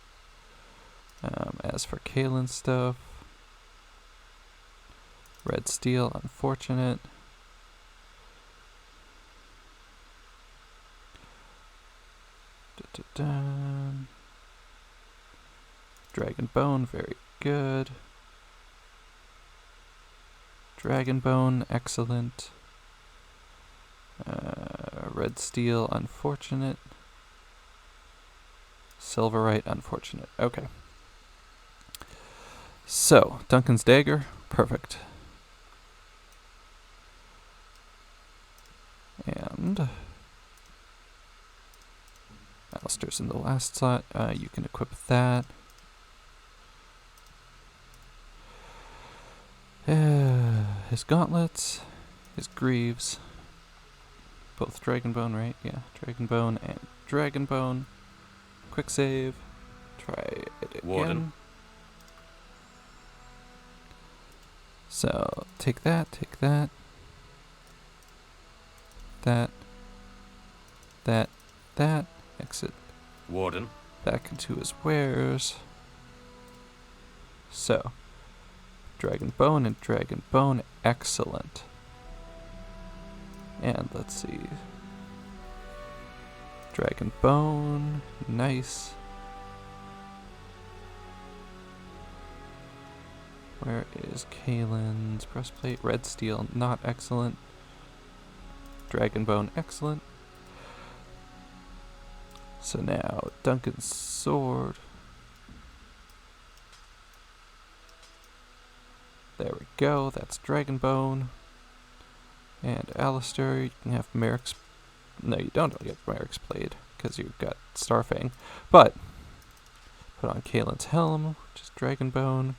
As for Kalen stuff, Red Steel, unfortunate. Dragon Bone, very good. Dragon Bone, excellent. Red Steel, unfortunate. Silverite, unfortunate. Okay. So, Duncan's Dagger, perfect. And Dexter's in the last slot. You can equip that. His gauntlets, his greaves, both Dragonbone, right? Yeah, Dragonbone and Dragonbone. Quick save. Try it again. Warden. So, take that, that, exit. Warden. Back into his wares. So, Dragonbone and Dragonbone, excellent. And let's see. Dragonbone, nice. Where is Kalen's breastplate? Red steel, not excellent. Dragonbone, excellent. So now, Duncan's sword. There we go, that's Dragonbone. And Alistair, you can have Merrick's... No, you don't get Merrick's blade, because you've got Starfang. But, put on Kalen's helm, which is Dragonbone.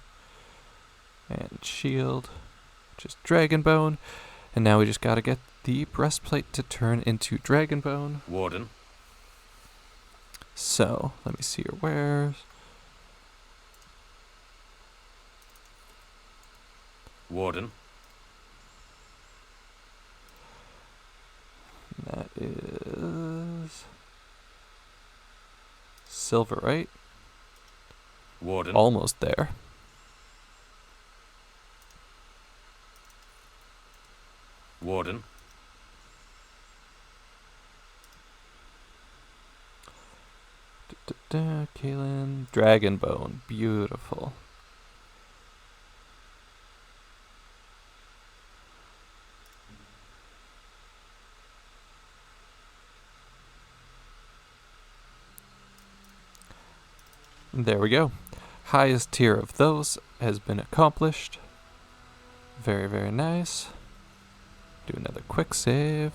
And shield, which is Dragonbone. And now we just gotta get the breastplate to turn into Dragonbone. Warden. So, let me see your wares. Warden. That is silver, right? Warden. Almost there. Warden. Kalen. Dragonbone. Beautiful. There we go. Highest tier of those has been accomplished. Very, very nice. Do another quick save.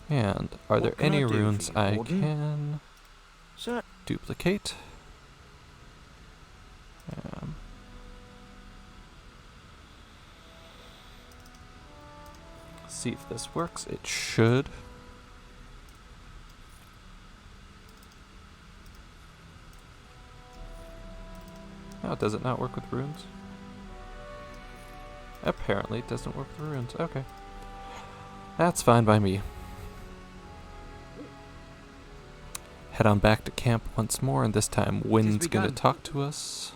And are there any runes I can duplicate? See if this works. It should. Oh, does it not work with runes? Apparently it doesn't work with runes. Okay. That's fine by me. Head on back to camp once more, and this time Wynn's gonna talk to us.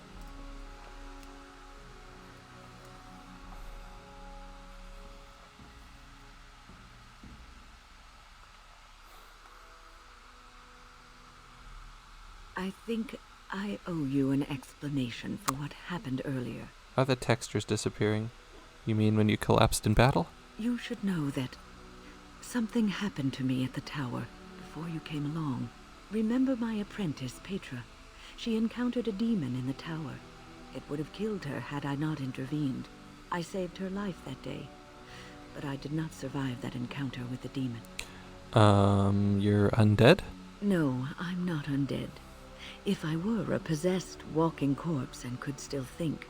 I think I owe you an explanation for what happened earlier. Are the textures disappearing? You mean when you collapsed in battle? You should know that something happened to me at the tower before you came along. Remember my apprentice, Petra? She encountered a demon in the tower. It would have killed her had I not intervened. I saved her life that day, but I did not survive that encounter with the demon. You're undead? No, I'm not undead. If I were a possessed walking corpse and could still think,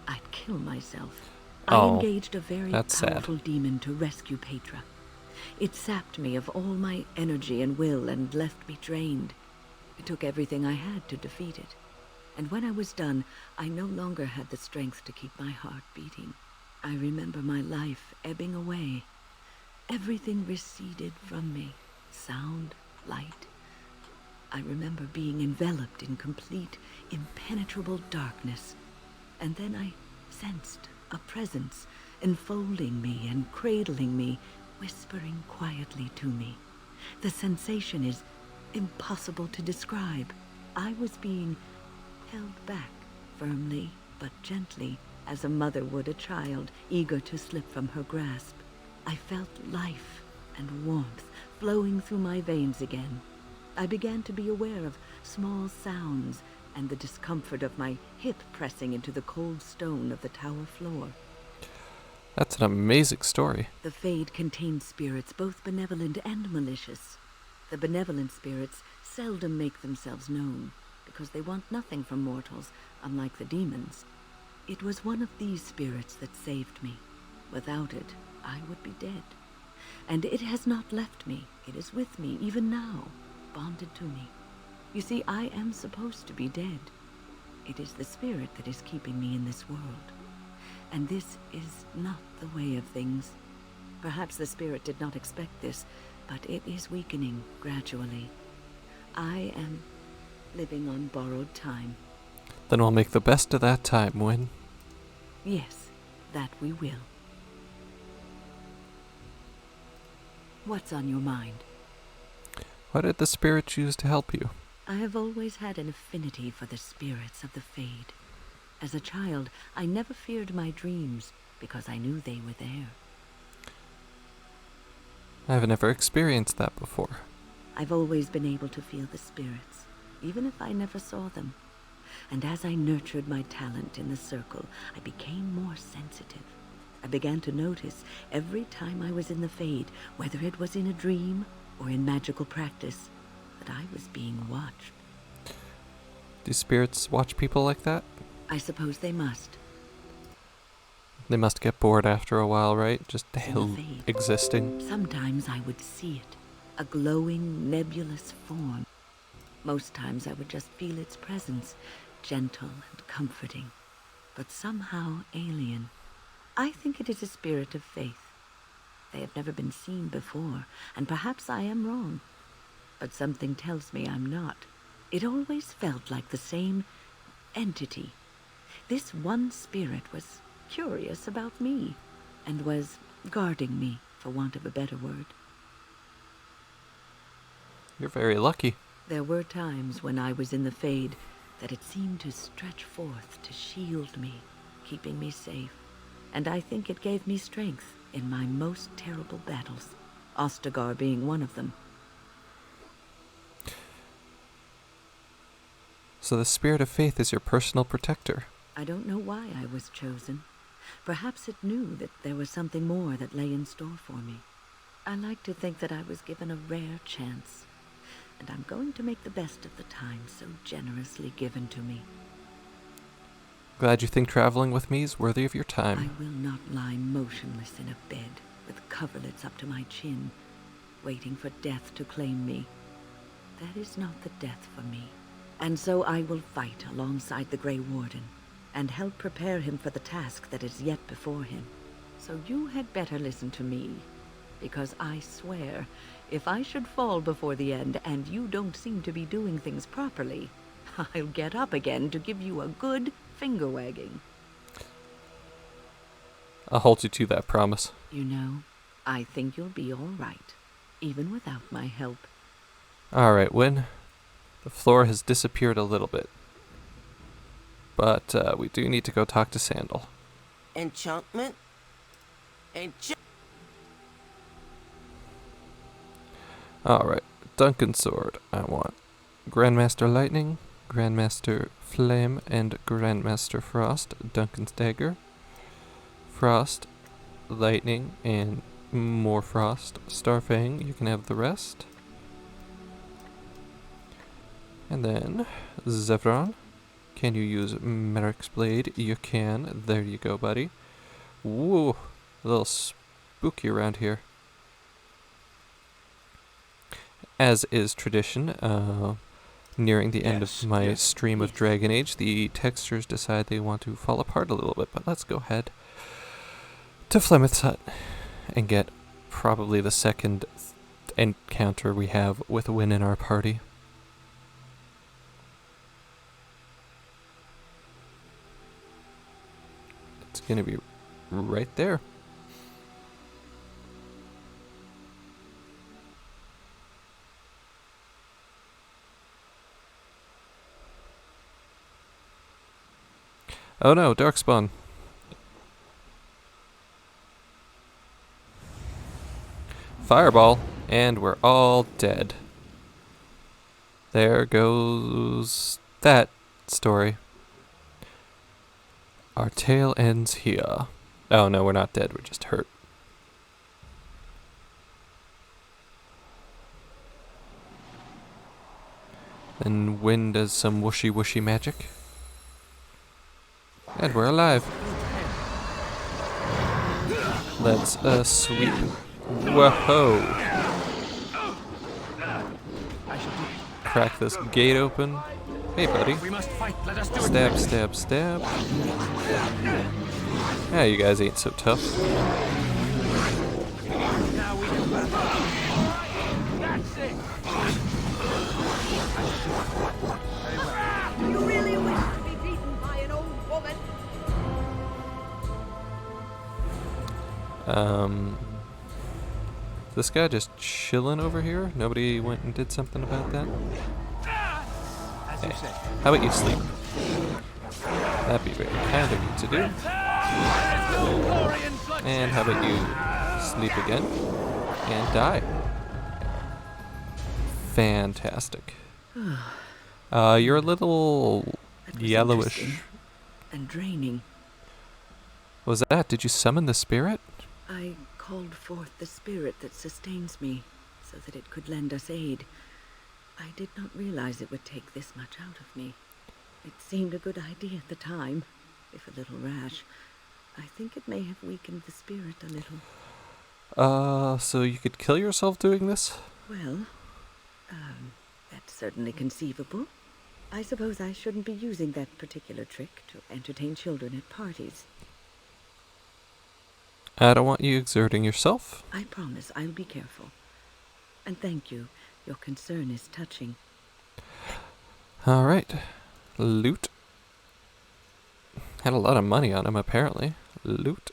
I'd kill myself. I engaged a very powerful demon to rescue Petra. It sapped me of all my energy and will and left me drained. It took everything I had to defeat it. And when I was done, I no longer had the strength to keep my heart beating. I remember my life ebbing away. Everything receded from me. Sound, light. I remember being enveloped in complete, impenetrable darkness. And then I sensed a presence enfolding me and cradling me, whispering quietly to me. The sensation is impossible to describe. I was being held back, firmly but gently, as a mother would a child, eager to slip from her grasp. I felt life and warmth flowing through my veins again. I began to be aware of small sounds and the discomfort of my hip pressing into the cold stone of the tower floor. That's an amazing story. The Fade contained spirits both benevolent and malicious. The benevolent spirits seldom make themselves known, because they want nothing from mortals, unlike the demons. It was one of these spirits that saved me. Without it, I would be dead. And it has not left me. It is with me, even now, bonded to me. You see, I am supposed to be dead. It is the spirit that is keeping me in this world. And this is not the way of things. Perhaps the spirit did not expect this, but it is weakening gradually. I am living on borrowed time. Then we'll make the best of that time, Wynne. Yes, that we will. What's on your mind? Why did the spirit choose to help you? I have always had an affinity for the spirits of the Fade. As a child, I never feared my dreams because I knew they were there. I've never experienced that before. I've always been able to feel the spirits, even if I never saw them. And as I nurtured my talent in the circle, I became more sensitive. I began to notice every time I was in the Fade, whether it was in a dream or in magical practice, that I was being watched. Do spirits watch people like that? I suppose they must. They must get bored after a while, right? Just In the Fade, existing. sometimes I would see it, a glowing, nebulous form. Most times I would just feel its presence, gentle and comforting, but somehow alien. I think it is a spirit of faith. They have never been seen before, and perhaps I am wrong. But something tells me I'm not. It always felt like the same entity. This one spirit was curious about me, and was guarding me, for want of a better word. You're very lucky. There were times when I was in the Fade that it seemed to stretch forth to shield me, keeping me safe. And I think it gave me strength in my most terrible battles, Ostagar being one of them. So the spirit of faith is your personal protector. I don't know why I was chosen. Perhaps it knew that there was something more that lay in store for me. I like to think that I was given a rare chance, and I'm going to make the best of the time so generously given to me. Glad you think traveling with me is worthy of your I time. will not lie motionless in a bed with coverlets up to my chin, waiting for death to claim me. That is not the death for me. And so I will fight alongside the Grey Warden, and help prepare him for the task that is yet before him. So you had better listen to me, because I swear, if I should fall before the end and you don't seem to be doing things properly, I'll get up again to give you a good finger wagging. I'll hold you to that promise. You know, I think you'll be all right, even without my help. Alright, Wynne. The floor has disappeared a little bit. But we do need to go talk to Sandal. Enchantment? Alright, Duncan Sword. I want Grandmaster Lightning, Grandmaster Flame, and Grandmaster Frost. Duncan's Dagger. Frost, Lightning, and more Frost. Starfang, you can have the rest. And then, Zevron. Can you use Merrick's Blade? You can. There you go, buddy. Woo! A little spooky around here. As is tradition, nearing the end of my stream of Dragon Age, the textures decide they want to fall apart a little bit, but let's go ahead to Flemeth's Hut and get probably the second encounter we have with Wynne in our party. It's gonna be right there. Oh no, Darkspawn. Fireball, and we're all dead. There goes that story. Our tale ends here. Oh no, we're not dead, we're just hurt. Then Wynn does some whooshy whooshy magic. And we're alive. Let's sweep. Whoa! Crack this gate open. Hey, buddy. We must fight. Let us do it. Stab, stab, stab. Yeah, you guys ain't so tough. Now we can battle. That's it. Do you really wish to be beaten by an old woman? This guy just chilling over here? Nobody went and did something about that? As you Hey, said. how about you sleep? That'd be very kind of you to do. And how about you sleep again and die? Fantastic. You're a little yellowish. Interesting and draining. What was that? Did you summon the spirit? I called forth the spirit that sustains me, so that it could lend us aid. I did not realize it would take this much out of me. It seemed a good idea at the time, if a little rash. I think it may have weakened the spirit a little. So you could kill yourself doing this? Well, that's certainly conceivable. I suppose I shouldn't be using that particular trick to entertain children at parties. I don't want you exerting yourself. I promise I'll be careful. And thank you. Your concern is touching. Alright. Loot. Had a lot of money on him, apparently. Loot.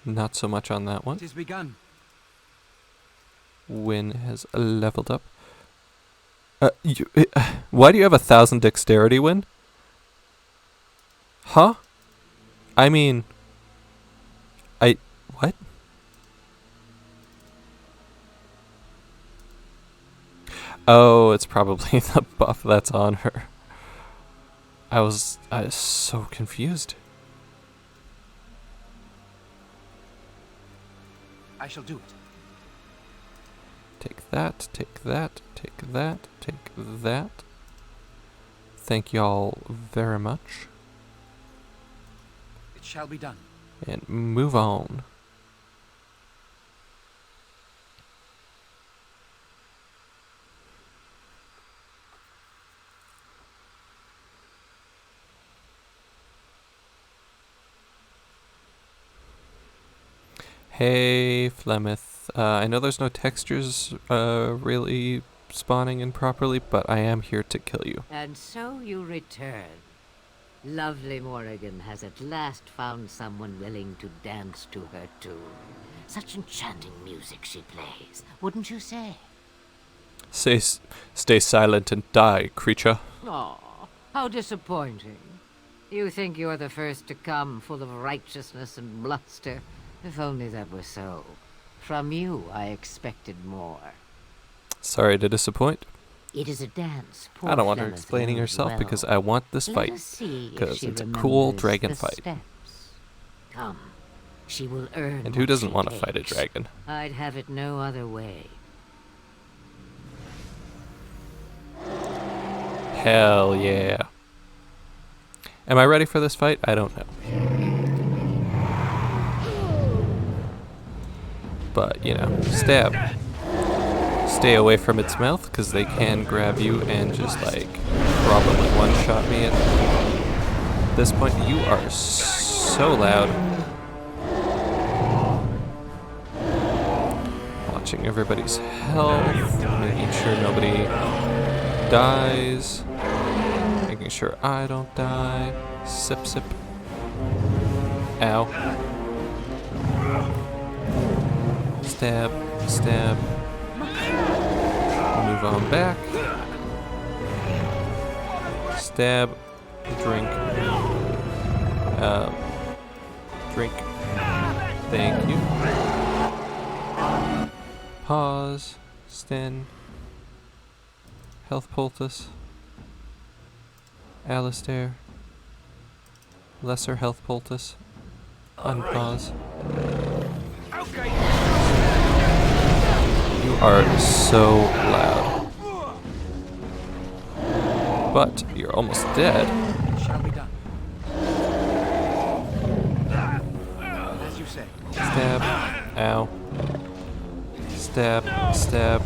Not so much on that one. It is begun. Wynn has leveled up. Why do you have 1,000 dexterity, Wynn? Huh? I mean... What? Oh, it's probably the buff that's on her. I was so confused. I shall do it. Take that, take that, take that, take that. Thank y'all very much. It shall be done. And move on. Hey, Flemeth. I know there's no textures really spawning in properly, but I am here to kill you. And so you return. Lovely Morrigan has at last found someone willing to dance to her tune. Such enchanting music she plays, wouldn't you say? Stay silent and die, creature. Aw, how disappointing. You think you're the first to come, full of righteousness and bluster. If only that were so. From you, I expected more. Sorry to disappoint. It is a dance. I don't want her Flemeth explaining knows herself well. because I want this Let fight. us see if Because she it's a cool remembers dragon the fight. steps. Come, she will earn. And who what doesn't she want to fight a takes. dragon? I'd have it no other way. Hell yeah. Am I ready for this fight? I don't know. But, you know, stab. Stay away from its mouth, because they can grab you and just, like, probably one-shot me at this point. You are so loud. Watching everybody's health, making sure nobody dies, making sure I don't die. Sip, sip. Ow. Stab, stab. Move on back. Stab. Drink. Drink. Thank you. Pause. Sten. Health poultice. Alistair. Lesser health poultice. Unpause. You are so loud. But you're almost dead. It shall be done. As you say. Stab. Ow. Stab. Stab.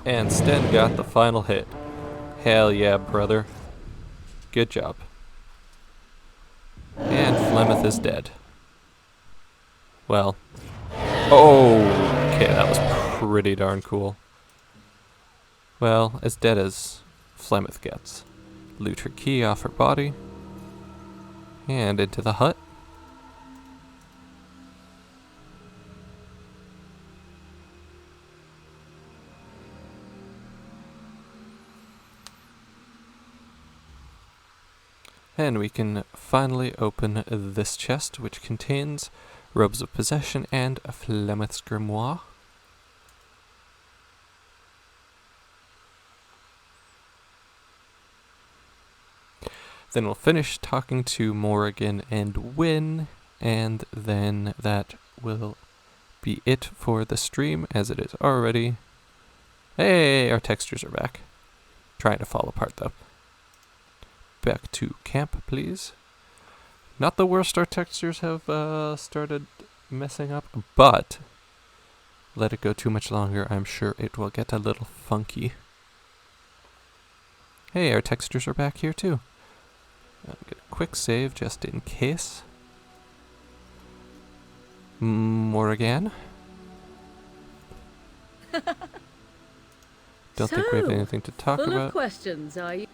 And Sten got the final hit. Hell yeah, brother. Good job. And Flemeth is dead. Well. Oh, okay, that was pretty darn cool. Well, as dead as Flemeth gets. Loot her key off her body. And into the hut. And we can finally open this chest, which contains Robes of Possession and a Flemeth's Grimoire. Then we'll finish talking to Morrigan and Wynne, and then that will be it for the stream, as it is already. Hey, our textures are back. Trying to fall apart, though. Back to camp, please. Not the worst our textures have started messing up, but let it go too much longer, I'm sure it will get a little funky. Hey, our textures are back here too. Get a quick save just in case. Morrigan. Don't think we have anything to talk full about. Of questions, are you?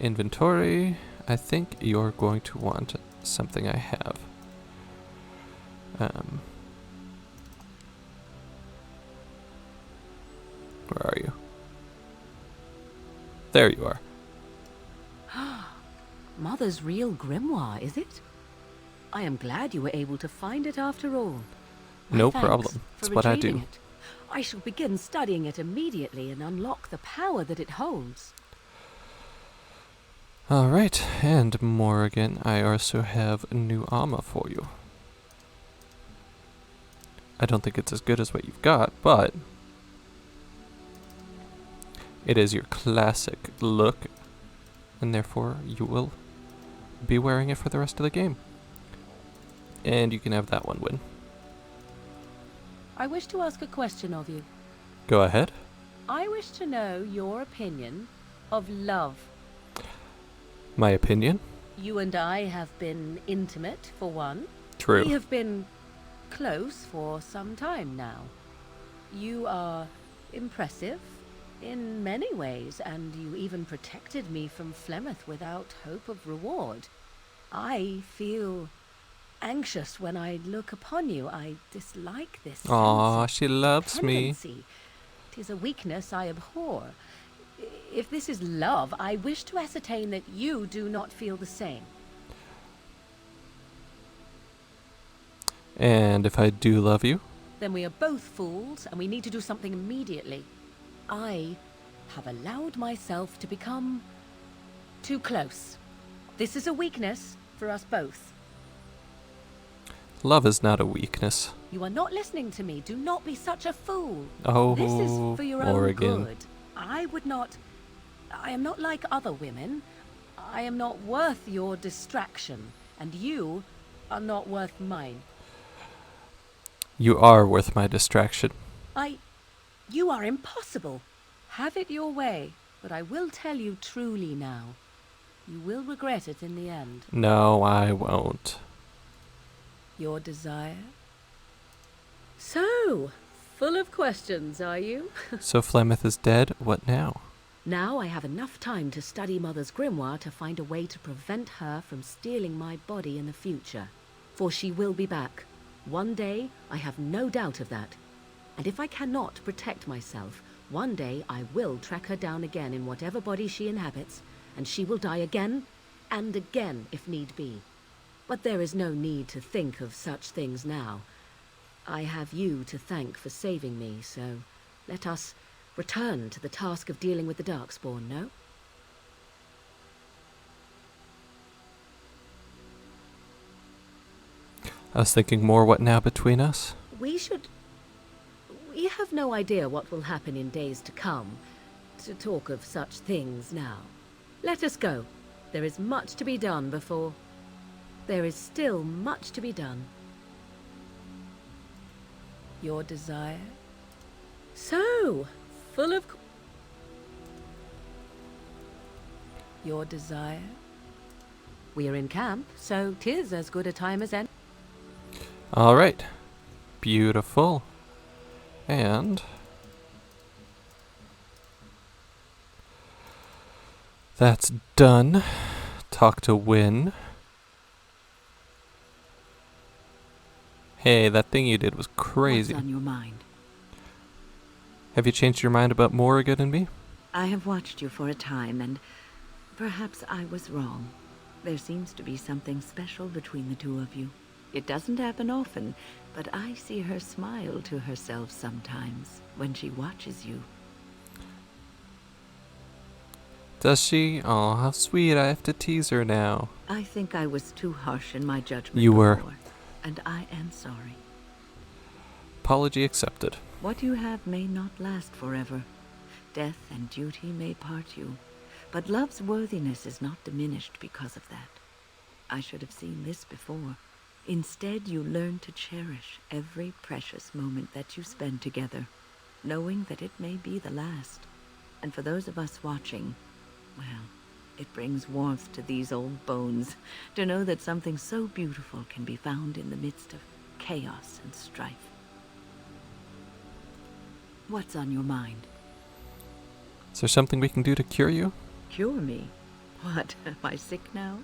Inventory. I think you're going to want something I have. Where are you? There you are. Mother's real grimoire, is it? I am glad you were able to find it after all. No Thanks problem. for It's what I retrieving do. it. I shall begin studying it immediately and unlock the power that it holds. Alright, and Morrigan, I also have new armor for you. I don't think it's as good as what you've got, but it is your classic look, and therefore you will be wearing it for the rest of the game. And you can have that one, Wynne. I wish to ask a question of you. Go ahead. I wish to know your opinion of love. My opinion? You and I have been intimate, for one. True. We have been close for some time now. You are impressive in many ways, and you even protected me from Flemeth without hope of reward. I feel anxious when I look upon you. I dislike this Aw, sense she of loves me. dependency. 'Tis a weakness I abhor. If this is love, I wish to ascertain that you do not feel the same. And if I do love you? Then we are both fools, and we need to do something immediately. I have allowed myself to become too close. This is a weakness for us both. Love is not a weakness. You are not listening to me. Do not be such a fool. Oh, this is for your Morrigan. own good. I am not like other women. I am not worth your distraction, and you are not worth mine. You are worth my distraction. You are impossible. Have it your way, but I will tell you truly now. You will regret it in the end. No, I won't. Your desire? So, full of questions, are you? So Flemeth is dead, what now? Now I have enough time to study Mother's grimoire to find a way to prevent her from stealing my body in the future. For she will be back. One day, I have no doubt of that. And if I cannot protect myself, one day I will track her down again in whatever body she inhabits, and she will die again and again if need be. But there is no need to think of such things now. I have you to thank for saving me, so let us return to the task of dealing with the Darkspawn, no? I was thinking more what now between us? We You have no idea what will happen in days to come, to talk of such things now. Let us go. There is much to be done before... There is still much to be done. Your desire? So, full of... Your desire? We are in camp, so 'tis as good a time as any. All right. Beautiful. And... that's done. Talk to Wynne. Hey, that thing you did was crazy. What's on your mind? Have you changed your mind about Morrigan and me? I have watched you for a time, and perhaps I was wrong. There seems to be something special between the two of you. It doesn't happen often, but I see her smile to herself sometimes when she watches you. Does she? Oh, how sweet. I have to tease her now. I think I was too harsh in my judgment You were. before, and I am sorry. Apology accepted. What you have may not last forever. Death and duty may part you, but love's worthiness is not diminished because of that. I should have seen this before. Instead, you learn to cherish every precious moment that you spend together, knowing that it may be the last. And for those of us watching, well, it brings warmth to these old bones to know that something so beautiful can be found in the midst of chaos and strife. What's on your mind? Is there something we can do to cure you? Cure me? What, am I sick now?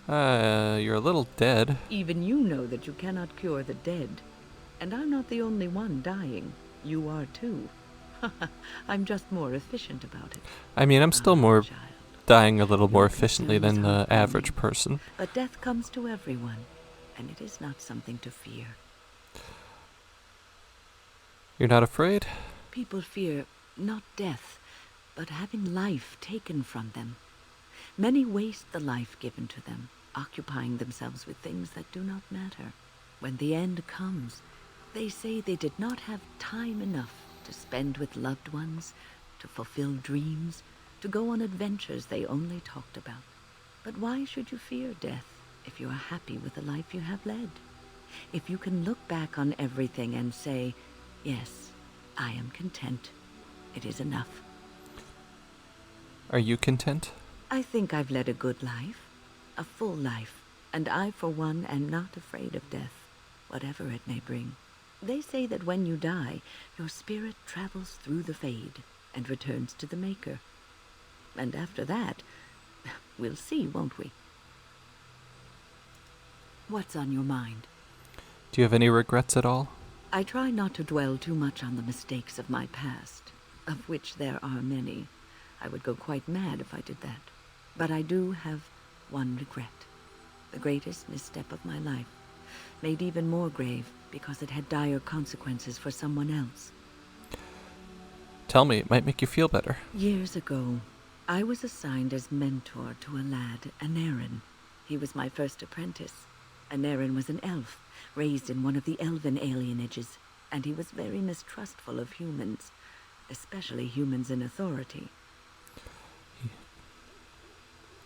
You're a little dead. Even you know that you cannot cure the dead. And I'm not the only one dying. You are too. I'm just more efficient about it. I mean, I'm still dying a little more efficiently than the average person. But death comes to everyone, and it is not something to fear. You're not afraid? People fear not death, but having life taken from them. Many waste the life given to them, occupying themselves with things that do not matter. When the end comes, they say they did not have time enough to spend with loved ones, to fulfill dreams, to go on adventures they only talked about. But why should you fear death if you are happy with the life you have led? If you can look back on everything and say, yes, I am content. It is enough. Are you content? I think I've led a good life, a full life, and I, for one, am not afraid of death, whatever it may bring. They say that when you die, your spirit travels through the fade and returns to the Maker. And after that, we'll see, won't we? What's on your mind? Do you have any regrets at all? I try not to dwell too much on the mistakes of my past, of which there are many. I would go quite mad if I did that. But I do have one regret. The greatest misstep of my life. Made even more grave because it had dire consequences for someone else. Tell me, it might make you feel better. Years ago, I was assigned as mentor to a lad, Aneurin. He was my first apprentice. Aneurin was an elf, raised in one of the elven alienages, and he was very mistrustful of humans, especially humans in authority.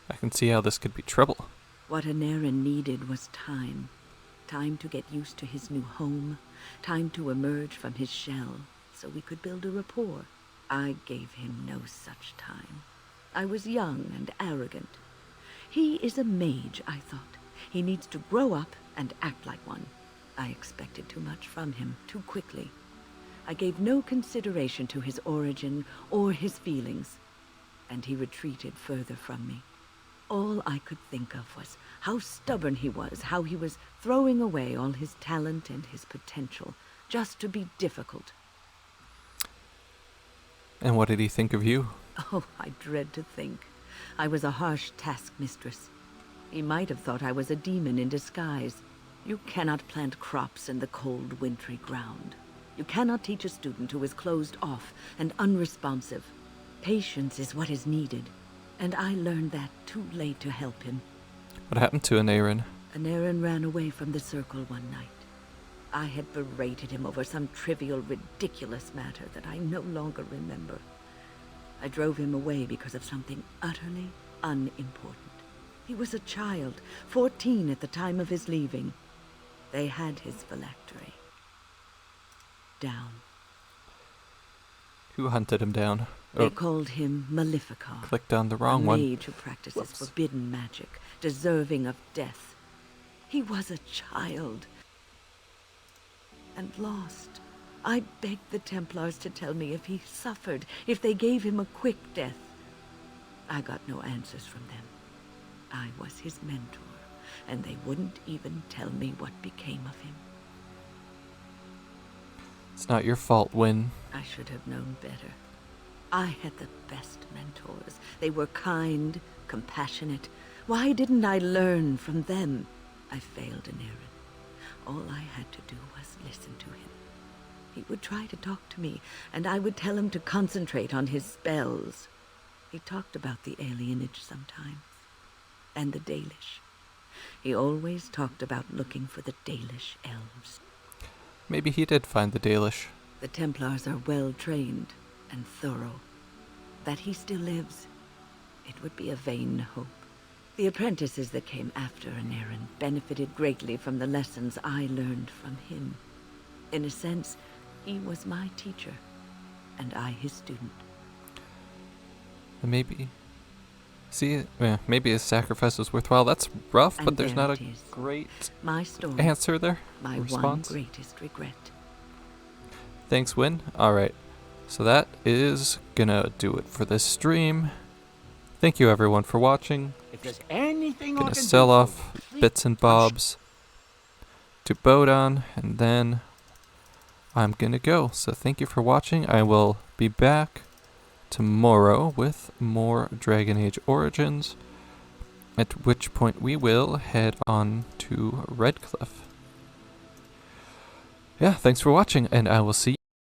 I can see how this could be trouble. What Aneurin needed was time. Time to get used to his new home, time to emerge from his shell, so we could build a rapport. I gave him no such time. I was young and arrogant. He is a mage, I thought. He needs to grow up and act like one. I expected too much from him, too quickly. I gave no consideration to his origin or his feelings, and he retreated further from me. All I could think of was how stubborn he was, how he was throwing away all his talent and his potential, just to be difficult. And what did he think of you? Oh, I dread to think. I was a harsh taskmistress. He might have thought I was a demon in disguise. You cannot plant crops in the cold, wintry ground. You cannot teach a student who is closed off and unresponsive. Patience is what is needed, and I learned that too late to help him. What happened to Aneurin? Aneurin ran away from the circle one night. I had berated him over some trivial, ridiculous matter that I no longer remember. I drove him away because of something utterly unimportant. He was a child, 14 at the time of his leaving. They had his phylactery. Down. Who hunted him down? They called him Maleficar. Clicked on the wrong a one. mage who practices forbidden magic, deserving of death. He was a child. And lost. I begged the Templars to tell me if he suffered, if they gave him a quick death. I got no answers from them. I was his mentor, and they wouldn't even tell me what became of him. It's not your fault, Wynne. I should have known better. I had the best mentors. They were kind, compassionate. Why didn't I learn from them? I failed in Erin. All I had to do was listen to him. He would try to talk to me, and I would tell him to concentrate on his spells. He talked about the alienage sometimes, and the Dalish. He always talked about looking for the Dalish elves. Maybe he did find the Dalish. The Templars are well trained and thorough. That he still lives, it would be a vain hope. The apprentices that came after Aneurin benefited greatly from the lessons I learned from him. In a sense, he was my teacher, and I his student. Maybe. See, maybe his sacrifice was worthwhile. That's rough, but there's not a great answer there. My response. One greatest regret. Thanks, Wynne. Alright, so that is gonna do it for this stream. Thank you everyone for watching. If there's anything I Gonna can sell do off for you, bits and bobs to Bodon, and then I'm gonna go. So thank you for watching. I will be back tomorrow with more Dragon Age Origins, at which point we will head on to Redcliffe. Yeah, thanks for watching, and I will see you